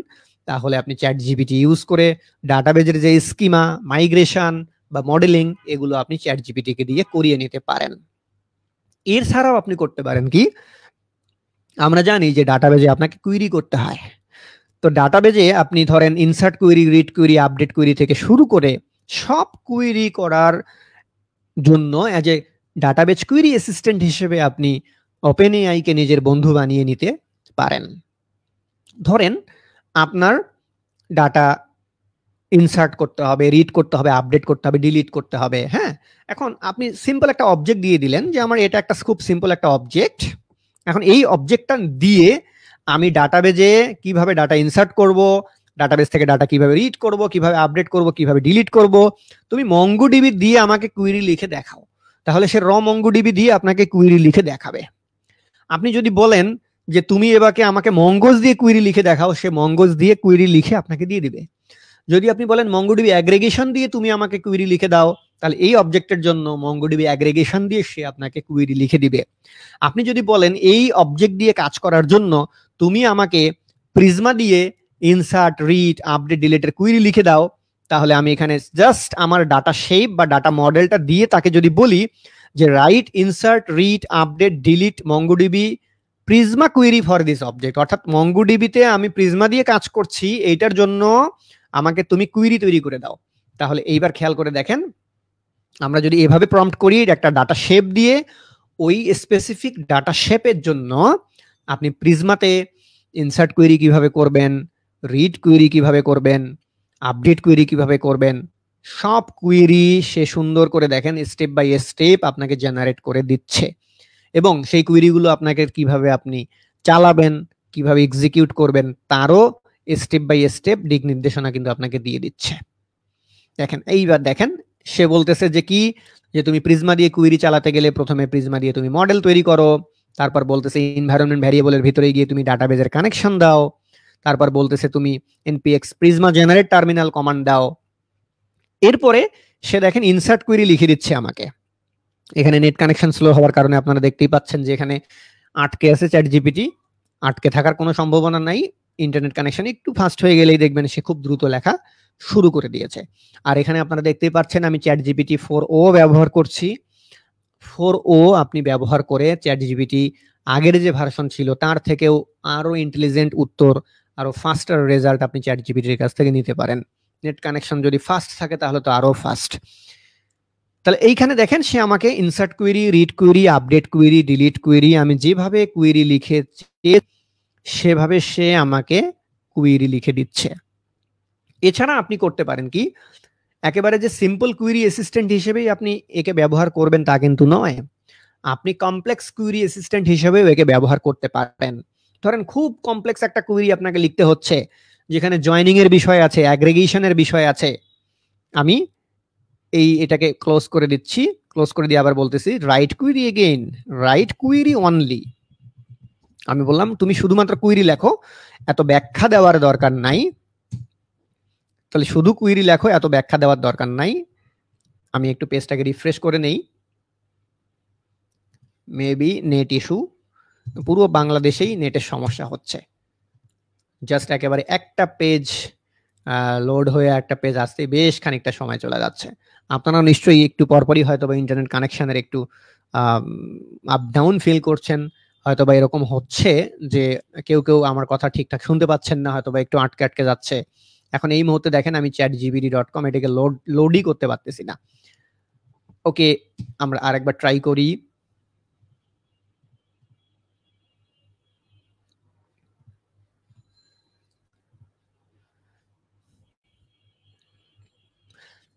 তাহলে আপনি চ্যাট জিপিটি ইউজ করে ডাটাবেজের যে স্কিমা, মাইগ্রেশন বা মডেলিং এগুলো আপনি চ্যাট জিপিটি কে দিয়ে করিয়ে নিতে পারেন। এর ছাড়াও আপনি করতে পারেন কি, আমরা জানি যে ডাটাবেজে আপনাকে কুইরি করতে হয়, তো ডাটাবেজে আপনি ধরেন insert query, read query, update query থেকে শুরু করে সব কুইরি করার জন্য as a database query assistant হিসেবে আপনি ওপেন এআই কে নিজের বন্ধু বানিয়ে নিতে পারেন। ধরেন আপনার ডাটা ইনসার্ট করতে হবে, রিড করতে হবে, আপডেট করতে হবে, ডিলিট করতে হবে, হ্যাঁ, এখন আপনি সিম্পল একটা অবজেক্ট দিয়ে দিলেন যে আমার এটা একটা খুব সিম্পল একটা অবজেক্ট। এখন এই অবজেক্টটা দিয়ে আমি ডাটাবেজে কিভাবে ডাটা ইনসার্ট করব, ডাটাবেস থেকে ডাটা কিভাবে রিড করব, কিভাবে আপডেট করব, কিভাবে ডিলিট করব, তুমি মঙ্গোডিবি দিয়ে আমাকে কুইরি লিখে দেখাও, তাহলে সে র মঙ্গোডিবি দিয়ে আপনাকে কুইরি লিখে দেখাবে। আপনি যদি বলেন যে তুমি এবারে আমাকে মঙ্গোজ দিয়ে কুইরি লিখে দেখাও, সে মঙ্গোজ দিয়ে কুইরি লিখে আপনাকে দিয়ে দিবে। যদি আপনি বলেন মঙ্গোডিবি অ্যাগ্রিগেশন দিয়ে তুমি আমাকে কুইরি লিখে দাও, তাহলে এই অবজেক্টের জন্য মঙ্গোডিবি অ্যাগ্রিগেশন দিয়ে সে আপনাকে কুইরি লিখে দিবে। আপনি যদি বলেন এই অবজেক্ট দিয়ে কাজ করার জন্য তুমি আমাকে প্রিজমা দিয়ে ইনসার্ট, রিড, আপডেট, ডিলিটের কুইরি লিখে দাও, তাহলে আমি এখানে জাস্ট আমার ডাটা শেপ বা ডাটা মডেলটা দিয়ে তাকে যদি বলি যে right, insert, read, update, delete MongoDB Prisma query for this object, অর্থাৎ মঙ্গোডিবিতে আমি প্রিজমা দিয়ে কাজ করছি, এইটার জন্য আমাকে তুমি কুইরি তৈরি করে দাও, তাহলে এইবার খেয়াল করে দেখেন আমরা যদি এভাবে প্রম্পট করি একটা ডাটা শেপ দিয়ে, ওই স্পেসিফিক ডাটা শেপের জন্য আপনি প্রিজমাতে ইনসার্ট কুইরি কিভাবে করবেন, রিড কুইরি কিভাবে করবেন, আপডেট কুইরি কিভাবে করবেন, সব কুইরি সে সুন্দর করে দেখেন স্টেপ বাই স্টেপ আপনাকে জেনারেট করে দিচ্ছে। এবং সেই কুইরিগুলো আপনাকে কিভাবে আপনি চালাবেন, কিভাবে এক্সিকিউট করবেন, তারও স্টেপ বাই স্টেপ দিক নির্দেশনা কিন্তু আপনাকে দিয়ে দিচ্ছে। দেখেন এইবার দেখেন সে বলতেছে যে কি, যে তুমি প্রিজমা দিয়ে কুইরি চালাতে গেলে প্রথমে প্রিজমা দিয়ে তুমি মডেল তৈরি করো, তারপর বলতেছে এনভায়রনমেন্ট ভ্যারিয়েবলের ভিতরে গিয়ে তুমি ডাটাবেজের কানেকশন দাও, তারপর বলতেছে তুমি npx Prisma generate terminal command দাও। এরপরে সে দেখেন ইনসার্ট কুইরি লিখে দিচ্ছে আমাকে। এখানে নেট কানেকশন স্লো হওয়ার কারণে আপনারা দেখতেই পাচ্ছেন যে এখানে আটকে আছে চ্যাট জিপিটি, আটকে থাকার কোনো সম্ভাবনা নাই, ইন্টারনেট কানেকশন একটু ফাস্ট হয়ে গেলেই দেখবেন সে খুব দ্রুত লেখা শুরু করে দিয়েছে। আর এখানে আপনারা দেখতেই পাচ্ছেন আমি চ্যাট জিপিটি 4o ব্যবহার করছি। 4o আপনি ব্যবহার করে চ্যাট জিপিটি আগের যে ভার্সন ছিল তার থেকেও আরো ইন্টেলিজেন্ট উত্তর, আরো ফাস্টার রেজাল্ট আপনি চ্যাট জিপিটির কাছ থেকে নিতে পারেন। নেট কানেকশন যদি ফাস্ট থাকে তাহলে তো আরো ফাস্ট। তাহলে এইখানে দেখেন সে আমাকে insert query, read query, update query, delete query, আমি যেভাবে কুইরি লিখেছি সেভাবে সে আমাকে কুইরি লিখে দিচ্ছে। এছাড়া আপনি করতে পারেন কি, একেবারে যে সিম্পল কুইরি অ্যাসিস্ট্যান্ট হিসেবেই আপনি একে ব্যবহার করবেন তা কিন্তু নয়, আপনি কমপ্লেক্স কুইরি অ্যাসিস্ট্যান্ট হিসেবেও একে ব্যবহার করতে পারেন। ধরেন খুব কমপ্লেক্স একটা কুইরি আপনাকে লিখতে হচ্ছে, যেখানে জয়নিং এর বিষয় আছে, অ্যাগ্রিগেশনের বিষয় আছে, আমি এটাকে ক্লোজ করে দিচ্ছি, ক্লোজ করে দিয়ে আবার বলতেছি right query again, right query only. আমি বললাম তুমি শুধুমাত্র কুইরি লেখো, এত ব্যাখ্যা দেওয়ার দরকার নাই, তাহলে শুধু কুইরি লেখো, এত ব্যাখ্যা দেওয়ার দরকার নাই। আমি একটু পেজটাকে রিফ্রেশ করে নেই, মেবি নেট ইস্যু, পুরো বাংলাদেশেই নেটের সমস্যা হচ্ছে। জাস্ট একেবারে একটা পেজ লোড হয়ে একটা পেজ আসতে বেশ খানিকটা সময় চলে যাচ্ছে। আপনারা নিশ্চয়ই একটু পরপরই হয়তো বা ইন্টারনেট কানেকশনের একটু আপ ডাউন ফিল করছেন, হয়তো বা এরকম হচ্ছে যে কেউ কেউ আমার কথা ঠিকঠাক শুনতে পাচ্ছেন না, হয়তো বা একটু আটকে আটকে যাচ্ছে। এখন এই মুহূর্তে দেখেন আমি chatgpt.com এটাকে লোডই করতে পারতেছি না। ওকে, আমরা আরেকবার ট্রাই করি।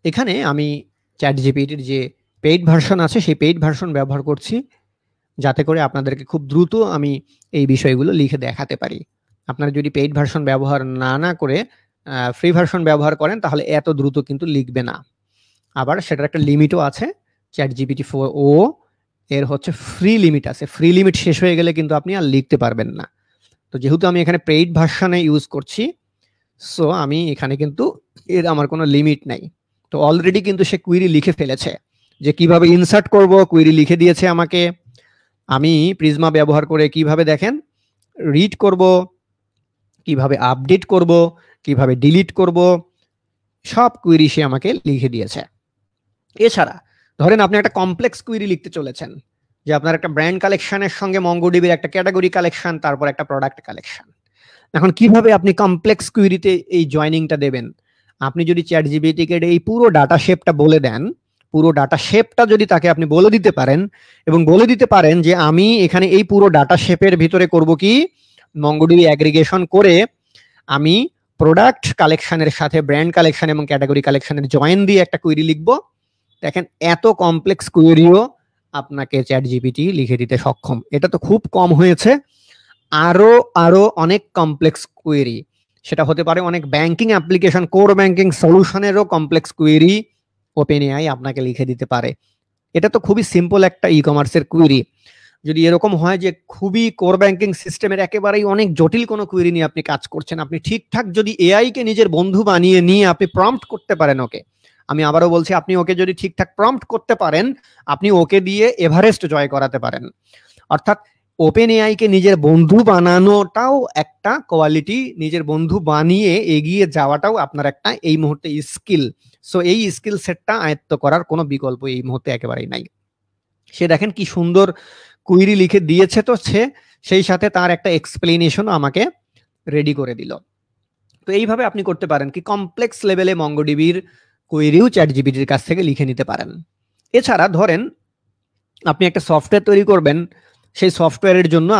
এখানে আমি চ্যাটজিপিটির যে পেইড ভার্সন আছে সেই পেইড ভার্সন ব্যবহার করছি, যাতে করে আপনাদেরকে খুব দ্রুত আমি এই বিষয়গুলো লিখে দেখাতে পারি। আপনারা যদি পেইড ভার্সন ব্যবহার না করে ফ্রি ভার্সন ব্যবহার করেন তাহলে এত দ্রুত কিন্তু লিখবে না। আবার সেটার একটা লিমিটও আছে, চ্যাটজিপিটি 4o এর হচ্ছে ফ্রি লিমিট আছে, ফ্রি লিমিট শেষ হয়ে গেলে কিন্তু আপনি আর লিখতে পারবেন না। তো যেহেতু আমি এখানে পেইড ভার্সনে ইউজ করছি, সো আমি এখানে কিন্তু এর আমার কোনো লিমিট নাই। তো অলরেডি কিন্তু সে কুইরি লিখে ফেলেছে, যে কিভাবে ইনসার্ট করব কুইরি লিখে দিয়েছে আমাকে। আমি প্রিজমা ব্যবহার করে কিভাবে দেখেন রিড করব, কিভাবে আপডেট করব, কিভাবে ডিলিট করব, সব কুইরি সে আমাকে লিখে দিয়েছে। এছাড়া ধরেন আপনি একটা কমপ্লেক্স কুইরি লিখতে চলেছেন, যে আপনার একটা ব্র্যান্ড কালেকশনের সঙ্গে মঙ্গোডিবির একটা ক্যাটাগরি কালেকশন, তারপর একটা প্রোডাক্ট কালেকশন। এখন কিভাবে আপনি কমপ্লেক্স কুইরিতে এই জয়নিংটা দেবেন? আপনি যদি চ্যাটজিপিটিকে এই পুরো ডাটা শেপটা বলে দেন, পুরো ডাটা শেপটা যদি তাকে আপনি বলে দিতে পারেন এবং বলে দিতে পারেন যে আমি এখানে এই পুরো ডাটা শেপের ভিতরে করব কি, মঙ্গোডিবি অ্যাগ্রিগেশন করে আমি প্রোডাক্ট কালেকশনের সাথে ব্র্যান্ড কালেকশন এবং ক্যাটাগরি কালেকশনের জয়েন দিয়ে একটা কুইরি লিখব, দেখেন এত কমপ্লেক্স কোয়েরিও আপনাকে চ্যাট জিপিটি লিখে দিতে সক্ষম। এটা তো খুব কম হয়েছে, আরো আরো অনেক কমপ্লেক্স কোয়েরি, সেটা হতে পারে অনেক ব্যাংকিং অ্যাপ্লিকেশন, কোর ব্যাংকিং সলিউশনেরও কমপ্লেক্স কোয়েরি ওপেন এআই আপনাকে লিখে দিতে পারে। এটা তো খুবই সিম্পল একটা ই কমার্সের কোয়েরি। যদি এরকম হয় যে খুবই কোর ব্যাংকিং সিস্টেমের একেবারেই অনেক জটিল কোনো কোয়েরি নিয়ে আপনি কাজ করছেন, আপনি ঠিকঠাক যদি এআই কে নিজের বন্ধু বানিয়ে নিয়ে আপনি প্রম্পট করতে পারেন ওকে, আমি আবারও বলছি, আপনি ওকে যদি ঠিকঠাক প্রম্পট করতে পারেন, আপনি ওকে দিয়ে এভারেস্ট জয় করাতে পারেন। অর্থাৎ ওপেন এআই কে নিজের বন্ধু বানানোটাও একটা কোয়ালিটি, নিজের বন্ধু বানিয়ে এগিয়ে যাওয়াটাও আপনার একটা এই মুহূর্তে স্কিল। সো এই স্কিল সেটটা আয়ত্ত করার কোনো বিকল্প এই মুহূর্তে একেবারেই নাই। সে দেখেন কি সুন্দর কুইরি লিখে দিয়েছে, তো সেই সাথে তার একটা এক্সপ্লেনেশন আমাকে রেডি করে দিল। তো এইভাবে আপনি করতে পারেন কি, কমপ্লেক্স লেভেলে মঙ্গোডিবির কুইরিও চ্যাট জিপিটির কাছ থেকে লিখে নিতে পারেন। এছাড়া ধরেন আপনি একটা সফটওয়্যার তৈরি করবেন, সেই সফটওয়্যারের জন্য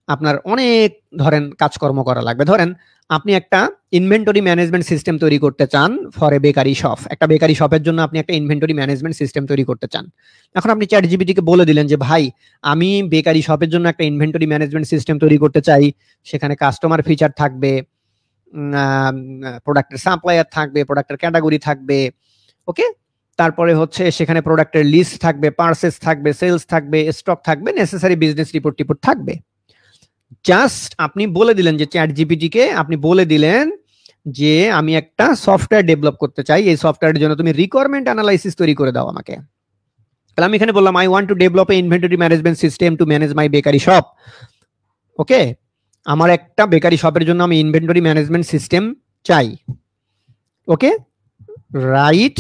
আপনার অনেক ধরেন কাজকর্ম করা লাগবে। ধরেন আপনি একটা ইনভেন্টরি ম্যানেজমেন্ট সিস্টেম তৈরি করতে চান ফর এ বেকারি শপ, একটা বেকারি শপের জন্য আপনি একটা ইনভেন্টরি ম্যানেজমেন্ট সিস্টেম তৈরি করতে চান। এখন আপনি চ্যাট জিপিটিকে বলে দিলেন যে ভাই আমি বেকারি শপের জন্য একটা ইনভেন্টরি ম্যানেজমেন্ট সিস্টেম তৈরি করতে চাই, সেখানে কাস্টমার ফিচার থাকবে, প্রোডাক্টের সাপ্লায়ার থাকবে, প্রোডাক্টের ক্যাটাগরি থাকবে, ওকে, তারপরে হচ্ছে সেখানে প্রোডাক্টের লিস্ট থাকবে, পার্সেস থাকবে, সেলস থাকবে, স্টক থাকবে, নেসেসারি বিজনেস রিপোর্ট থাকবে। জাস্ট আপনি বলে দিলেন যে চ্যাট জিপিটিকে আপনি বলে দিলেন যে আমি একটা সফটওয়্যার ডেভেলপ করতে চাই, এই সফটওয়্যারের জন্য তুমি রিকোয়ারমেন্ট অ্যানালাইসিস তৈরি করে দাও আমাকে। তাহলে আমি এখানে বললাম I want to develop a inventory management system to manage my bakery shop. Okay, আমার একটা বেকারি শপের জন্য আমি ইনভেন্টরি ম্যানেজমেন্ট সিস্টেম চাই। ওকে, রাইট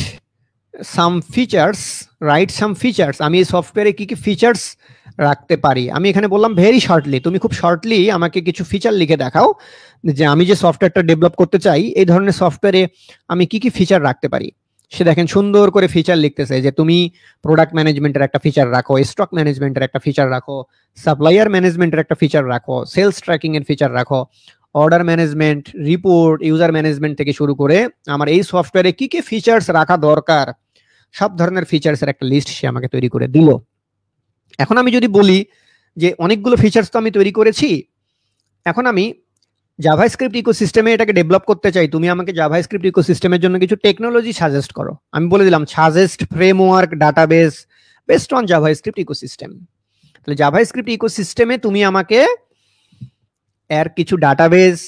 সাম ফিচার্স, আমি এই সফটওয়্যারে কি কি ফিচার্স রাখতে পারি। আমি এখানে বললাম ভেরি শর্টলি, তুমি খুব শর্টলি আমাকে কিছু ফিচার লিখে দেখাও যে আমি যে সফটওয়্যারটা ডেভেলপ করতে চাই এই ধরনের সফটওয়্যারে আমি কি কি ফিচার রাখতে পারি। সে দেখেন সুন্দর করে ফিচার লিখতেছে যে তুমি প্রোডাক্ট ম্যানেজমেন্টের একটা ফিচার রাখো, স্টক ম্যানেজমেন্টের একটা ফিচার রাখো, সাপ্লায়ার ম্যানেজমেন্টের একটা ফিচার রাখো, সেলস ট্র্যাকিং এর ফিচার রাখো, order management, report, user management থেকে শুরু করে আমার এই সফটওয়্যারে কি কি ফিচার্স রাখা দরকার, সব ধরনের ফিচার্সের একটা লিস্ট সে আমাকে তৈরি করে দিল। এখন আমি যদি বলি যে অনেকগুলো ফিচার্স তো আমি তৈরি করেছি, এখন আমি জাভাস্ক্রিপ্ট ইকোসিস্টেমে এটাকে ডেভেলপ করতে চাই, তুমি আমাকে জাভাস্ক্রিপ্ট ইকোসিস্টেমের জন্য কিছু টেকনোলজি সাজেস্ট করো। আমি বলে দিলাম suggest framework database based on JavaScript ecosystem. তাহলে জাভাস্ক্রিপ্ট ইকোসিস্টেমে তুমি আমাকে এর কিছু ডাটাবেস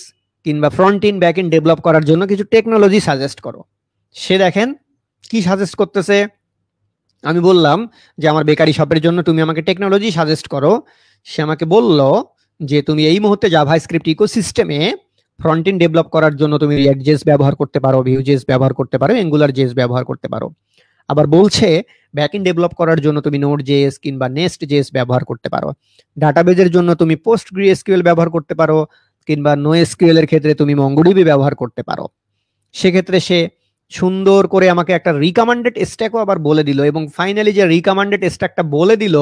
কিংবা front in back in develop করার জন্য কিছু টেকনোলজি সাজেস্ট করো। সে দেখেন কি সাজেস্ট করতেছে, আমি বললাম যে আমার বেকারি শপের জন্য তুমি আমাকে টেকনোলজি সাজেস্ট করো। সে আমাকে বলল যে তুমি এই মুহূর্তে জাভাস্ক্রিপ্ট ইকোসিস্টেমে ফ্রন্ট এন্ড ডেভেলপ করার জন্য তুমি রিঅ্যাক্ট জেএস ব্যবহার করতে পারো, ভিউ জেএস ব্যবহার করতে পারো, অ্যাঙ্গুলার জেএস ব্যবহার করতে পারো। আবার বলছে ব্যাক এন্ড ডেভেলপ করার জন্য তুমি নোড জেএস কিংবা নেস্ট জেএস ব্যবহার করতে পারো। ডাটাবেজের জন্য তুমি পোস্টগ্রিএসকিউএল ব্যবহার করতে পারো কিংবা নোএসকিউএল এর ক্ষেত্রে তুমি মঙ্গোডিবি ব্যবহার করতে পারো। সেক্ষেত্রে সে সুন্দর করে আমাকে একটা রিকমেন্ডেড স্ট্যাকও আবার বলে দিল, এবং ফাইনালি যে রিকমেন্ডেড স্ট্যাকটা বলে দিল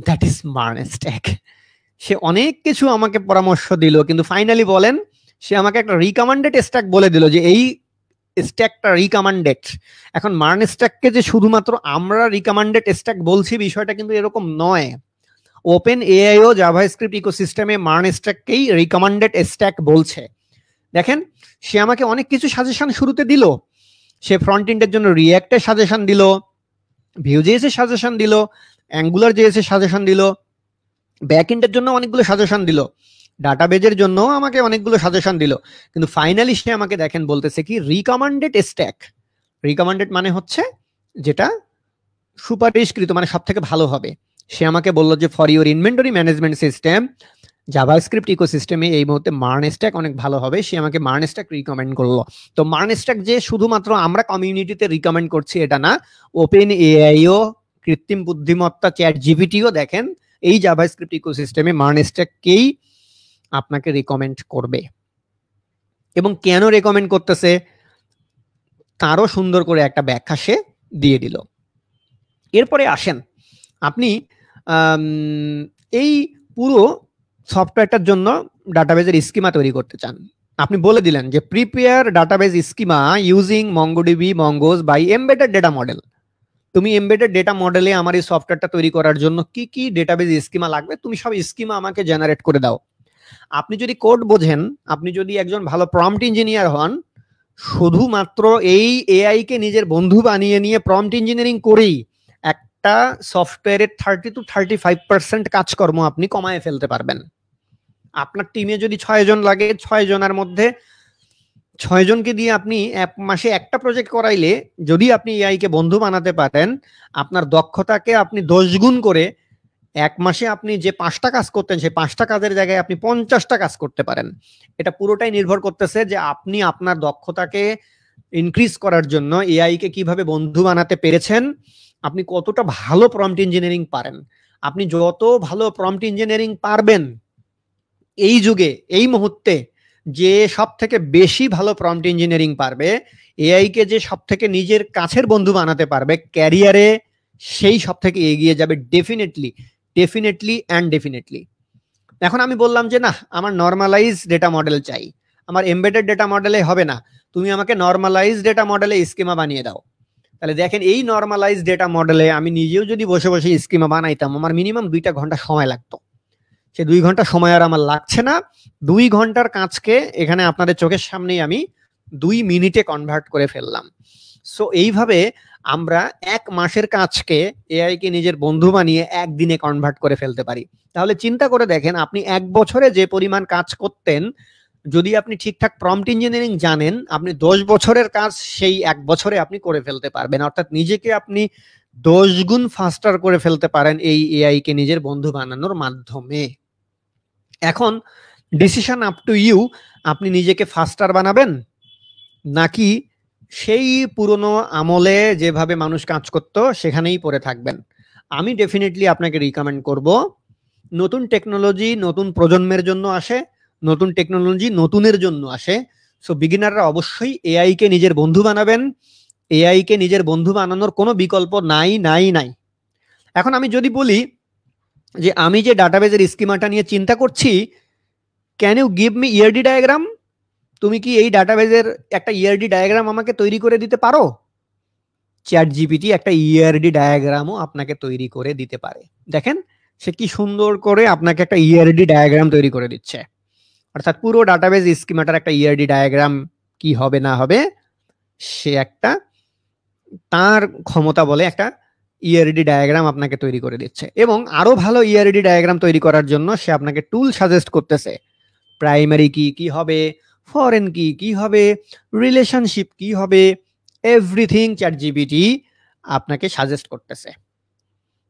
দ্যাট ইজ মার্ন স্ট্যাক। সে অনেক কিছু আমাকে পরামর্শ দিল, কিন্তু ফাইনালি বলেন সে আমাকে একটা রিকমেন্ডেড স্ট্যাক বলে দিল যে এই স্ট্যাকটা রিকমেন্ডেড। এখন মার্ন স্ট্যাককে যে শুধুমাত্র আমরা রিকমেন্ডেড স্ট্যাক বলছি বিষয়টা কিন্তু এরকম নয়। ওপেন এআইও জাভাস্ক্রিপ্ট ইকোসিস্টেমে মার্ন স্ট্যাককেই রিকমেন্ডেড স্ট্যাক বলছে। দেখেন সে আমাকে অনেক কিছু সাজেশন শুরুতে দিল, সে ফ্রন্ট এন্ডের জন্য রিঅ্যাক্টের সাজেশন দিল, ভিউ জেএস এর সাজেশন দিল, অ্যাঙ্গুলার জেএস এর সাজেশন দিল, ব্যাক এন্ডের জন্য অনেকগুলো সাজেশন দিল, ডাটাবেজের জন্য আমাকে অনেকগুলো সাজেশন দিল, কিন্তু ফাইনালি সে আমাকে দেখেন বলতেছে কি রিকমেন্ডেড স্ট্যাক। রিকমেন্ডেড মানে হচ্ছে যেটা সুপারিশকৃত, মানে সব থেকে ভালো হবে। সে আমাকে বলল যে for your inventory management system JavaScript ইকোসিস্টেমে এই মুহূর্তে মার্ন স্ট্যাক অনেক ভালো হবে। সে আমাকে মার্ন স্ট্যাক রিকমেন্ড করলো। তো মার্ন স্ট্যাক যে শুধুমাত্র আমরা কমিউনিটিতে রিকমেন্ড করছি এটা না, ওপেন এআইও, কৃত্রিম বুদ্ধিমত্তা চ্যাট জিপিটিও দেখেন এই জাভাস্ক্রিপ্ট ইকোসিস্টেমে মার্ন স্ট্যাককেই আপনাকে রিকমেন্ড করবে। এবং কেন রিকমেন্ড করতেছে তারও সুন্দর করে একটা ব্যাখ্যা সে দিয়ে দিল। এরপরে আসেন আপনি এই পুরো সফটওয়্যারটার জন্য ডাটাবেজের স্কিমা তৈরি করতে চান। আপনি বলে দিলেন যে prepare database schema using MongoDB Mongoose by embedded data model. তুমি এমবেডেড ডেটা মডেলে আমার এই সফটওয়্যারটা তৈরি করার জন্য কি কি ডেটাবেস স্কিমা লাগবে তুমি সব স্কিমা আমাকে জেনারেট করে দাও। আপনি যদি কোড বোঝেন, আপনি যদি একজন ভালো প্রম্পট ইঞ্জিনিয়ার হন, শুধুমাত্র এই এআই কে নিজের বন্ধু বানিয়ে নিয়ে প্রম্পট ইঞ্জিনিয়ারিং করেই একটা সফটওয়্যারের 30 to 35% কাজকর্ম আপনি কমায় ফেলতে পারবেন। আপনার টিমে যদি 6 জন লাগে, 6 জনের মধ্যে 6 জনকে দিয়ে আপনি এক মাসে একটা প্রজেক্ট করাইলে যদি আপনি এআই কে বন্ধু বানাতে পারেন, আপনার দক্ষতাকে আপনি 10 গুণ করে এক মাসে আপনি যে 5টা কাজ করতেন সেই 5টা কাজের জায়গায় আপনি 50টা কাজ করতে পারেন। এটা পুরোটাই নির্ভর করতেছে যে আপনি আপনার দক্ষতাকে ইনক্রিজ করার জন্য এআই কে কিভাবে বন্ধু বানাতে পেরেছেন, আপনি কতটা ভালো প্রম্পট ইঞ্জিনিয়ারিং পারেন। আপনি যত ভালো প্রম্পট ইঞ্জিনিয়ারিং পারবেন, এই যুগে এই মুহূর্তে যে সব থেকে বেশি ভালো প্রম্পট ইঞ্জিনিয়ারিং পারবে, এআই কে যে সব থেকে নিজের কাছের বন্ধু বানাতে পারবে ক্যারিয়ারে, সেই সব থেকে এগিয়ে যাবে ডেফিনেটলি অ্যান্ড ডেফিনেটলি। এখন আমি বললাম যে না, আমার নর্মালাইজ ডেটা মডেল চাই, আমার এমবেডেড ডেটা মডেলে হবে না, তুমি আমাকে নর্মালাইজ ডেটা মডেলে স্কিমা বানিয়ে দাও। তাহলে দেখেন, এই নর্মালাইজ ডেটা মডেলে আমি নিজেও যদি বসে বসে স্কিমা বানাইতাম, আমার মিনিমাম 2টা ঘন্টা সময় লাগতো। সে 2 ঘন্টা সময় আর আমার লাগছে না। 2 ঘন্টার কাজকে এখানে আপনাদের চোখের সামনেই আমি 2 মিনিটে কনভার্ট করে ফেললাম। সো এইভাবে আমরা 1 মাসের কাজকে এআই কে নিজের বন্ধু বানিয়ে 1 দিনে কনভার্ট করে ফেলতে পারি। তাহলে চিন্তা করে দেখেন, আপনি 1 বছরে যে পরিমাণ কাজ করতেন, যদি আপনি ঠিকঠাক প্রম্পট ইঞ্জিনিয়ারিং জানেন, আপনি 10 বছরের কাজ সেই 1 বছরে আপনি করে ফেলতে পারবেন। অর্থাৎ নিজেকে আপনি 10 গুণ ফাস্টার করে ফেলতে পারেন এই এআই কে নিজের বন্ধু বানানোর মাধ্যমে। এখন ডিসিশন আপ টু ইউ, আপনি নিজেকে ফাস্টার বানাবেন নাকি সেই পুরনো আমলে যেভাবে মানুষ কাজ করতো সেখানেই পড়ে থাকবেন। আমি ডেফিনেটলি আপনাকে রিকমেন্ড করব, নতুন টেকনোলজি নতুন প্রজন্মের জন্য আসে, নতুন টেকনোলজি নতুনের জন্য আসে। সো বিগিনাররা অবশ্যই এআই কে নিজের বন্ধু বানাবেন। এআই কে নিজের বন্ধু বানানোর কোনো বিকল্প নাই নাই নাই। এখন আমি যদি বলি যে আমি যে ডাটাবেজের স্কিমাটা নিয়ে চিন্তা করছি, can you give me ERD diagram? তুমি কি এই ডাটাবেজের একটা ইআরডি ডায়াগ্রাম আমাকে তৈরি করে দিতে পারো? চ্যাট জিপিটি একটা ইআরডি ডায়াগ্রামও আপনাকে তৈরি করে দিতে পারে। দেখেন সে কি সুন্দর করে আপনাকে একটা ইআরডি ডায়াগ্রাম তৈরি করে দিচ্ছে। অর্থাৎ পুরো ডাটাবেজ স্কিমাটার একটা ইআরডি ডায়াগ্রাম কি হবে না হবে, সে একটা তার ক্ষমতা বলে একটা ইআরডি ডায়াগ্রাম আপনাকে তৈরি করে দিচ্ছে। এবং আরো ভালো ইআরডি ডায়াগ্রাম তৈরি করার জন্য সে আপনাকে টুল সাজেস্ট করতেছে। প্রাইমারি কি কি হবে, ফরেন কি কি হবে, রিলেশনশিপ কি হবে, এভরিথিং চ্যাট জিপিটি আপনাকে সাজেস্ট করতেছে।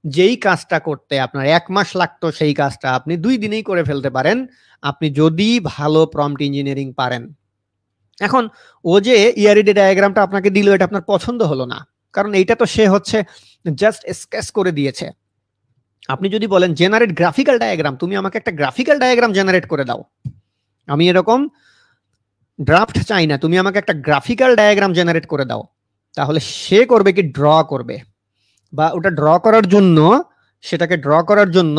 যেই কাজটা করতে আপনার 1 মাস লাগতো সেই কাজটা আপনি 2 দিনেই করে ফেলতে পারেন, আপনি যদি ভালো প্রম্পট ইঞ্জিনিয়ারিং পারেন। এখন ও যে ইআরডি ডায়াগ্রামটা আপনাকে দিল, এটা আপনার পছন্দ হলো না, কারণ এইটা তো সে হচ্ছে জাস্ট স্কেচ করে দিয়েছে। আপনি যদি বলেন জেনারেট গ্রাফিক্যাল ডায়াগ্রাম, তুমি আমাকে একটা গ্রাফিক্যাল ডায়াগ্রাম জেনারেট করে দাও, আমি এরকম ড্রাফট চাই না, তুমি আমাকে একটা গ্রাফিক্যাল ডায়াগ্রাম জেনারেট করে দাও, তাহলে সে করবে কি ড্র করবে। বা ওটা ড্র করার জন্য, সেটাকে ড্র করার জন্য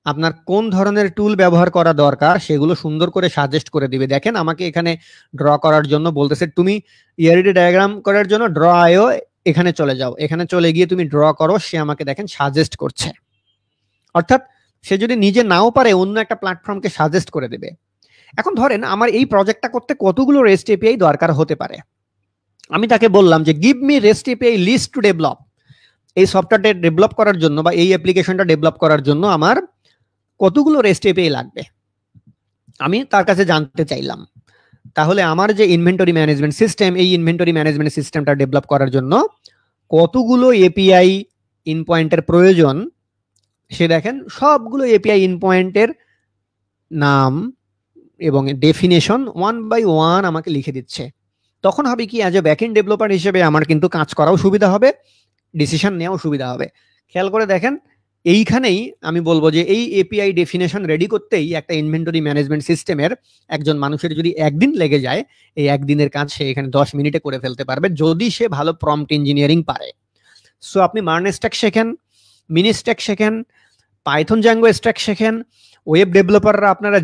আপনার কোন ধরনের টুল ব্যবহার করা দরকার সেগুলো সুন্দর করে সাজেস্ট করে দিবে। দেখেন আমাকে এখানে ড্র করার জন্য বলতেছে, তুমি ইআরডি ডায়াগ্রাম করার জন্য ড্র আইও এখানে চলে যাও, এখানে চলে গিয়ে তুমি ড্র করো, সে আমাকে দেখেন সাজেস্ট করছে। অর্থাৎ সে যদি নিজে নাও পারে অন্য একটা প্ল্যাটফর্মকে সাজেস্ট করে দেবে। এখন ধরেন আমার এই প্রজেক্টটা করতে কতগুলো রেস্ট এপিআই দরকার হতে পারে, আমি তাকে বললাম যে give me REST API list to develop. এই সফটওয়্যারটা ডেভেলপ করার জন্য বা এই অ্যাপ্লিকেশনটা ডেভেলপ করার জন্য আমার কতগুলো রেস্ট এপিআই লাগবে, আমি তার কাছে জানতে চাইলাম। তাহলে আমার যে ইনভেন্টরি ম্যানেজমেন্ট সিস্টেম, এই ইনভেন্টরি ম্যানেজমেন্ট সিস্টেমটা ডেভেলপ করার জন্য কতগুলো এপিআই ইন পয়েন্টের প্রয়োজন, সে দেখেন সবগুলো এপিআই ইন পয়েন্টের নাম এবং ডেফিনেশন 1 by 1 আমাকে লিখে দিচ্ছে। তখন হবে কি, অ্যাজ এ ব্যাকএন্ড ডেভেলপার হিসেবে আমার কিন্তু কাজ করাও সুবিধা হবে, ডিসিশন নেওয়াও সুবিধা হবে। খেয়াল করে দেখেন, এইখানেই আমি বলবো যে এই এপিআই ডেফিনেশন রেডি করতেই একটা ইনভেন্টরি ম্যানেজমেন্ট সিস্টেমের একজন মানুষের যদি 1 দিন লেগে যায়, এই 1 দিনের কাজ সে এখানে 10 মিনিটে করে ফেলতে পারবে যদি সে ভালো প্রম্পট ইঞ্জিনিয়ারিং পারে। সো আপনি মার্ন স্ট্যাক শেখেন, মিনি স্ট্যাক শেখেন, পাইথন জ্যাঙ্গো স্ট্যাক শেখেন, ওয়েব ডেভেলপাররা আপনারা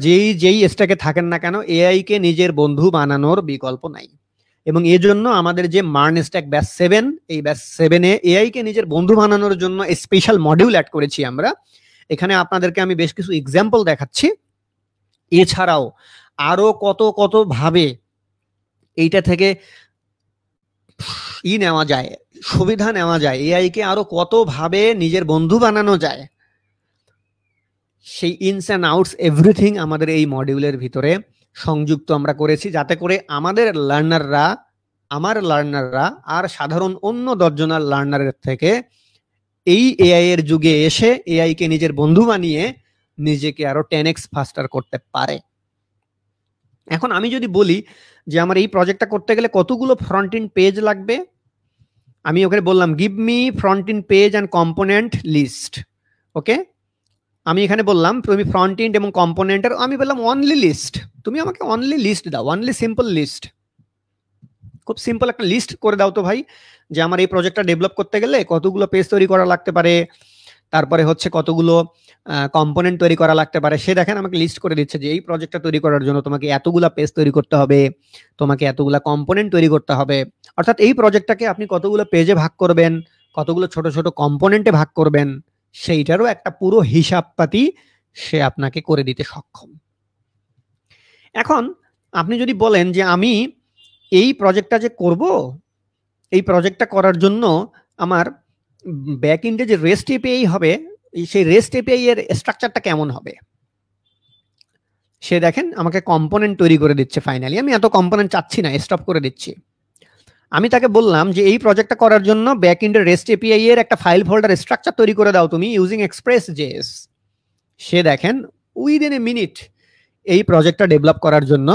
যেই স্ট্যাকে থাকেন না কেন, এআই কে নিজের বন্ধু বানানোর বিকল্প নাই। এবং এর জন্য আমাদের যে মার্ন স্ট্যাক ব্যাচ 7, এই ব্যাচ 7-এ এআই কে নিজের বন্ধু বানানোর জন্য স্পেশাল মডিউল অ্যাড করেছি আমরা। এখানে আপনাদেরকে আমি বেশ কিছু এক্সাম্পল দেখাচ্ছি। এছাড়াও আরো কত ভাবে এইটা থেকে নেওয়া যায়, সুবিধা নেওয়া যায়, এআই কে আরো কত ভাবে নিজের বন্ধু বানানো যায়, সেই ইনস অ্যান্ড আউটস এভরিথিং আমাদের এই মডিউলের ভিতরে সংযুক্ত আমরা করেছি, যাতে করে আমার লার্নাররা আর সাধারণ অন্য 10 জনের লার্নারের থেকে এই এআই এর যুগে এসে এআই কে নিজের বন্ধু বানিয়ে নিজেকে আরো 10x ফাস্টার করতে পারে। এখন আমি যদি বলি যে আমার এই প্রজেক্টটা করতে গেলে কতগুলো ফ্রন্ট এন্ড পেজ লাগবে, আমি ওখানে বললাম give me front end page and component list. Okay, আমি এখানে বললাম তুমি ফ্রন্ট এন্ড এবং কম্পোনেন্টের, আমি বললাম অনলি লিস্ট, তুমি আমাকে অনলি লিস্ট দাও, অনলি সিম্পল লিস্ট, খুব সিম্পল একটা লিস্ট করে দাও তো ভাই, যে আমার এই প্রজেক্টটা ডেভেলপ করতে গেলে কতগুলো পেজ তৈরি করা লাগতে পারে, তারপরে হচ্ছে কতগুলো কম্পোনেন্ট তৈরি করা লাগতে পারে। সে দেখেন আমাকে লিস্ট করে দিচ্ছে যে এই প্রজেক্টটা তৈরি করার জন্য তোমাকে এতগুলা পেজ তৈরি করতে হবে, তোমাকে এতগুলা কম্পোনেন্ট তৈরি করতে হবে। অর্থাৎ এই প্রজেক্টটাকে আপনি কতগুলো পেজে ভাগ করবেন, কতগুলো ছোট ছোট কম্পোনেন্টে ভাগ করবেন, সেইটারও একটা পুরো হিসাবপাতি সে আপনাকে করে দিতে সক্ষম। এখন আপনি যদি বলেন যে আমি এই প্রজেক্টটা যে করব, এই প্রজেক্টটা করার জন্য আমার ব্যাক এন্ডে যে রেস্ট এপিআই হবে, সেই রেস্ট এপিআই এর স্ট্রাকচারটা কেমন হবে, সে দেখেন আমাকে কম্পোনেন্ট তৈরি করে দিচ্ছে। ফাইনালি আমি এত কম্পোনেন্ট চাচ্ছি না, স্টপ করে দিচ্ছি। আমি তাকে বললাম যে এই প্রজেক্টটা করার জন্য ব্যাক এন্ডের রেস্ট এপিআই এর একটা ফাইল ফোল্ডার স্ট্রাকচার তৈরি করে দাও তুমি ইউজিং এক্সপ্রেস.js। সে দেখেন উইদিন এ মিনিট এই প্রজেক্টটা ডেভেলপ করার জন্য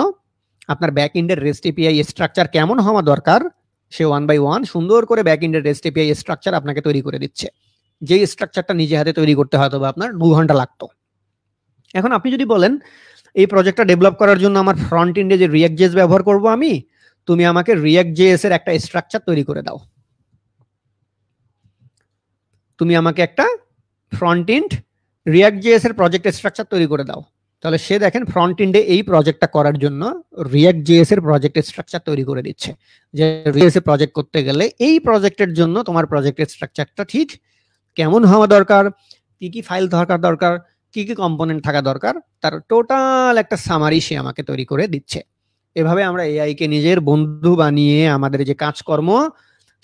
আপনার ব্যাক এন্ডের রেস্ট এপিআই স্ট্রাকচার কেমন হওয়া দরকার, সে 1 by 1 সুন্দর করে ব্যাক এন্ডের রেস্ট এপিআই স্ট্রাকচার আপনাকে তৈরি করে দিচ্ছে, যেই স্ট্রাকচারটা নিজে হাতে তৈরি করতে হয়তো আপনার 2 ঘন্টা লাগতো। এখন আপনি যদি বলেন এই প্রজেক্টটা ডেভেলপ করার জন্য আমার ফ্রন্ট এন্ডে যে রিঅ্যাক্ট.js ব্যবহার করব আমি, তুমি আমাকে রিঅ্যাক্ট.js এর একটা স্ট্রাকচার তৈরি করে দাও, তুমি আমাকে একটা ফ্রন্ট এন্ড রিঅ্যাক্ট.js এর প্রজেক্ট স্ট্রাকচার তৈরি করে দাও। তাহলে সে দেখেন ফ্রন্ট এন্ডে এই প্রজেক্টটা করার জন্য রিঅ্যাক্ট.js এর প্রজেক্ট স্ট্রাকচার তৈরি করে দিচ্ছে, যে রিঅ্যাক্ট.js এর প্রজেক্ট করতে গেলে এই প্রজেক্টের জন্য তোমার প্রজেক্টের স্ট্রাকচারটা ঠিক কেমন হওয়া দরকার, কি কি ফাইল দরকার, কি কি কম্পোনেন্ট থাকা দরকার, তার টোটাল একটা সামারি সে আমাকে তৈরি করে দিচ্ছে। এভাবে আমরা এআই কে নিজের বন্ধু বানিয়ে আমাদের যে কাজকর্ম,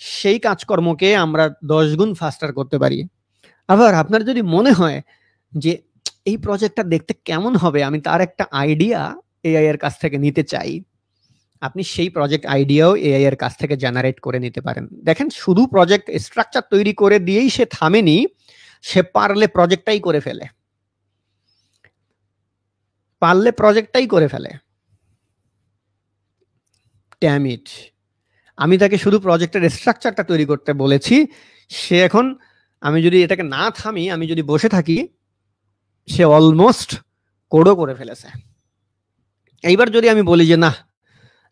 সেই কাজকর্মকে আমরা 10 গুণ ফাস্টার করতে পারি। আবার আপনার যদি মনে হয় যে এই প্রজেক্টটা দেখতে কেমন হবে, আমি তার একটা আইডিয়া এআই এর কাছ থেকে নিতে চাই, আপনি সেই প্রজেক্ট আইডিয়াও এআই এর কাছ থেকে জেনারেট করে নিতে পারেন। দেখেন শুধু প্রজেক্ট স্ট্রাকচার তৈরি করে দিয়েই সে থামেনি, সে পারলে প্রজেক্টটাই করে ফেলে, ড্যাম ইট, আমি তাকে শুধু প্রজেক্টের স্ট্রাকচারটা তৈরি করতে বলেছি, সে এখন, আমি যদি এটাকে না থামি, আমি যদি বসে থাকি, সে অলমোস্ট কোডও করে ফেলেছে। এইবার যদি আমি বলি যে না,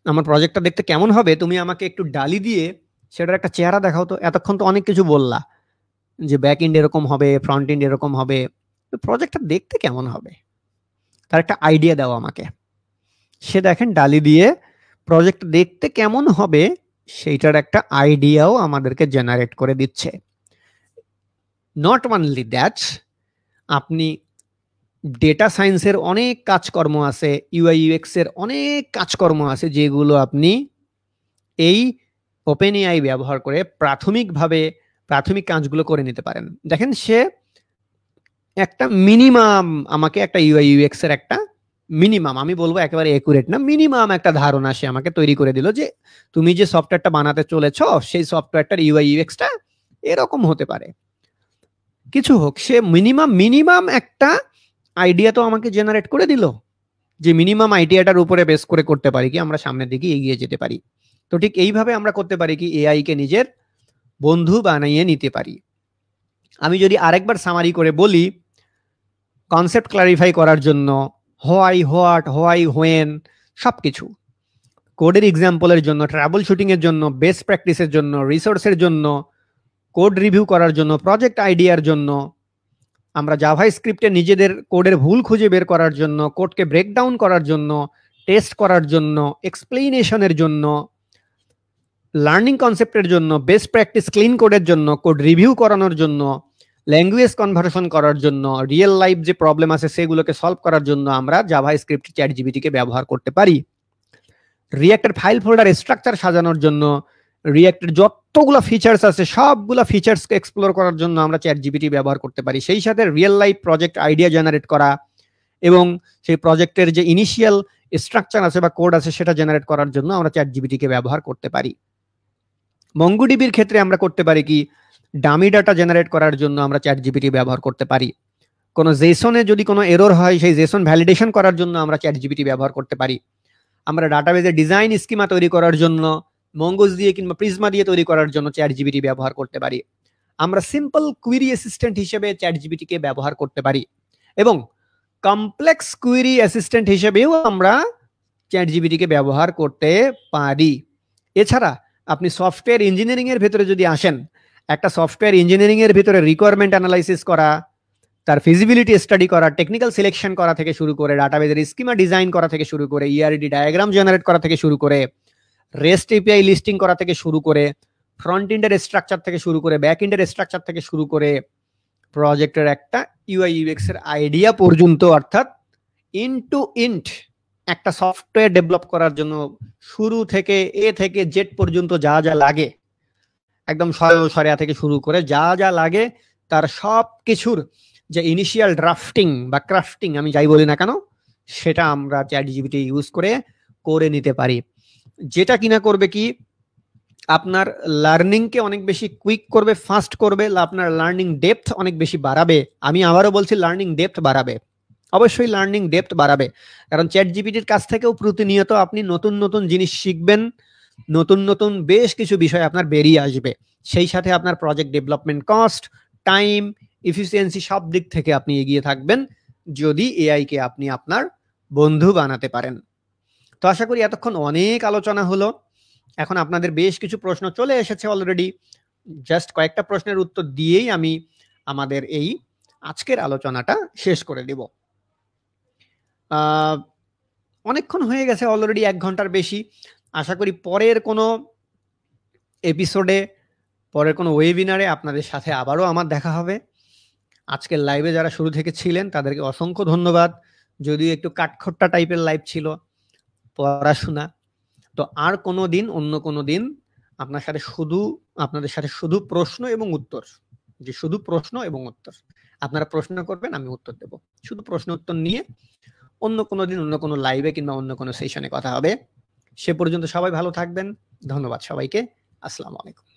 আমার প্রজেক্টটা দেখতে কেমন হবে, তুমি আমাকে একটু ডালি দিয়ে সেটার একটা চেহারা দেখাও তো, এতক্ষণ তো অনেক কিছু বললা যে ব্যাক এন্ড এরকম হবে, ফ্রন্ট এন্ড এরকম হবে, প্রজেক্টটা দেখতে কেমন হবে তার একটা আইডিয়া দাও আমাকে। সে দেখেন ডালি দিয়ে প্রজেক্ট দেখতে কেমন হবে সেইটার একটা আইডিয়াও আমাদেরকে জেনারেট করে দিচ্ছে। নট অনলি দ্যাট, আপনি ডেটা সায়েন্সের অনেক কাজকর্ম আছে, ইউআই ইউএক্স এর অনেক কাজকর্ম আছে, যেগুলো আপনি এই ওপেন এআই ব্যবহার করে প্রাথমিক কাজগুলো করে নিতে পারেন। দেখেন সে একটা মিনিমাম আমাকে একটা ইউআই ইউএক্স এর একটা মিনিমাম, আমি বলবো একেবারে একুরেট না, মিনিমাম একটা ধারণা সে আমাকে তৈরি করে দিল যে তুমি যে সফটওয়্যারটা বানাতে চলেছ সেই সফটওয়্যারটার ইউআই ইউএক্সটা এরকম হতে পারে, কিছু হোক, সে মিনিমাম একটা আইডিয়া তো আমাকে জেনারেট করে দিল, যে মিনিমাম আইডিয়াটার উপরে বেস করে করতে পারি কি আমরা সামনের দিকে এগিয়ে যেতে পারি। তো ঠিক এইভাবে আমরা করতে পারি কি এআই কে নিজের বন্ধু বানিয়ে নিতে পারি। আমি যদি আরেকবার সামারি করে বলি, কনসেপ্ট ক্লারিফাই করার জন্য হোয়াই, হোয়াট, হোয়াই, হোয়েন, সবকিছু, কোডের এক্সাম্পলের জন্য, ট্রাবল শুটিং এর জন্য, বেস্ট প্র্যাকটিসের জন্য, রিসোর্সের জন্য, কোড রিভিউ করার জন্য, প্রজেক্ট আইডিয়ার জন্য, আমরা জাভাস্ক্রিপ্টে নিজেদের কোডের ভুল খুঁজে বের করার জন্য, কোডকে ব্রেকডাউন করার জন্য, টেস্ট করার জন্য, এক্সপ্লেনেশনের জন্য, লার্নিং কনসেপ্টের জন্য, বেস্ট প্র্যাকটিস ক্লিন কোডের জন্য, কোড রিভিউ করানোর জন্য, ল্যাঙ্গুয়েজ কনভার্সন করার জন্য, রিয়েল লাইফ যে প্রবলেম আছে সেগুলোকে সলভ করার জন্য আমরা জাভাস্ক্রিপ্ট চ্যাটজিপিটিকে ব্যবহার করতে পারি। রিঅ্যাক্টের ফাইল ফোল্ডার স্ট্রাকচার সাজানোর জন্য, রিঅ্যাক্টের যতগুলো ফিচার্স আছে সবগুলো ফিচার্সকে এক্সপ্লোর করার জন্য আমরা চ্যাটজিপিটি ব্যবহার করতে পারি। সেই সাথে real life project idea generate করা এবং সেই প্রজেক্টের যে ইনিশিয়াল স্ট্রাকচার আছে বা কোড আছে সেটা জেনারেট করার জন্য আমরা চ্যাটজিপিটিকে ব্যবহার করতে পারি। মঙ্গোডিবির ক্ষেত্রে আমরা করতে পারি কি, ডামি ডাটা জেনারেট করার জন্য আমরা চ্যাটজিপিটি ব্যবহার করতে পারি। কোনো জেসনে যদি কোনো এরর হয় সেই জেসন ভ্যালিডেশন করার জন্য আমরা চ্যাটজিপিটি ব্যবহার করতে পারি। আমরা ডাটাবেজের ডিজাইন স্কিমা তৈরি করার জন্য মঙ্গোজ দিয়ে কিংবা প্রিজমা দিয়ে তৈরি করার জন্য চ্যাটজিপিটি ব্যবহার করতে পারি। আমরা সিম্পল কুইরি অ্যাসিস্ট্যান্ট হিসেবে চ্যাটজিপিটিকে ব্যবহার করতে পারি এবং কমপ্লেক্স কুইরি অ্যাসিস্ট্যান্ট হিসেবেও আমরা চ্যাটজিপিটিকে ব্যবহার করতে পারি। এছাড়া আপনি সফটওয়্যার ইঞ্জিনিয়ারিং এর ভেতরে যদি আসেন, একটা সফটওয়্যার ইঞ্জিনিয়ারিং এর ভিতরে রিকোয়ারমেন্ট অ্যানালাইসিস করা, তার ফিজিবিলিটি স্টাডি করা, টেকনিক্যাল সিলেকশন করা থেকে শুরু করে, ডাটাবেজের স্কিমা ডিজাইন করা থেকে শুরু করে, ইআরডি ডায়াগ্রাম জেনারেট করা থেকে শুরু করে, রেস্ট এপিআই লিস্টিং করা থেকে শুরু করে, ফ্রন্ট এন্ডের স্ট্রাকচার থেকে শুরু করে, ব্যাক এন্ডের স্ট্রাকচার থেকে শুরু করে, প্রজেক্টের একটা ইউআই ইউএক্স এর আইডিয়া পর্যন্ত, অর্থাৎ ইন্ড টু ইন্ড একটা সফটওয়্যার ডেভেলপ করার জন্য শুরু থেকে এ থেকে জেড পর্যন্ত যা যা লাগে, একদম সরেয়া থেকে শুরু করে যা যা লাগে তার সব কিছুর যে ইনিশিয়াল ড্রাফটিং বা ক্রাফটিং আমি যাই বলি না কেন, সেটা আমরা চ্যাটজিপিটি ইউজ করে নিতে পারি। যেটা কিনা করবে কি, আপনার লার্নিংকে অনেক বেশি কুইক করবে, ফাস্ট করবে, আপনার লার্নিং ডেপথ অনেক বেশি বাড়াবে। আমি আবারও বলছি, লার্নিং ডেপথ বাড়াবে, অবশ্যই লার্নিং ডেপথ বাড়াবে। কারণ চ্যাটজিপিটির কাছ থেকেও প্রতিনিয়ত আপনি নতুন নতুন জিনিস শিখবেন, নতুন নতুন বেশ কিছু বিষয় আপনার বেরিয়ে আসবে। সেই সাথে আপনার project development cost, time, efficiency সব দিক থেকে আপনি এগিয়ে থাকবেন যদি এআই কে আপনি আপনার বন্ধু বানাতে পারেন। তো আশা করি এতক্ষণ অনেক আলোচনা হলো। এখন আপনাদের বেশ কিছু প্রশ্ন চলে এসেছে অলরেডি। জাস্ট কয়েকটা প্রশ্নের উত্তর দিয়েই আমি আমাদের এই আজকের আলোচনাটা শেষ করে দেব। অনেকক্ষণ হয়ে গেছে অলরেডি, 1 ঘন্টার বেশি। আশা করি পরের কোনো এপিসোডে, পরের কোনো ওয়েবিনারে আপনাদের সাথে আবারও আমার দেখা হবে। আজকের লাইভে যারা শুরু থেকে ছিলেন তাদেরকে অসংখ্য ধন্যবাদ। যদিও একটু কাঠখোট্টা টাইপের লাইভ ছিল, পড়াশোনা। তো আর কোনো দিন, অন্য কোনো দিন আপনাদের সাথে শুধু প্রশ্ন এবং উত্তর, যে শুধু প্রশ্ন এবং উত্তর, আপনারা প্রশ্ন করবেন, আমি উত্তর দেব। শুধু প্রশ্ন উত্তর নিয়ে অন্য কোনো দিন, অন্য কোনো লাইভে কিংবা অন্য কোনো সেশনে কথা হবে। সে পর্যন্ত সবাই ভালো থাকবেন। ধন্যবাদ সবাইকে। আসসালামু আলাইকুম।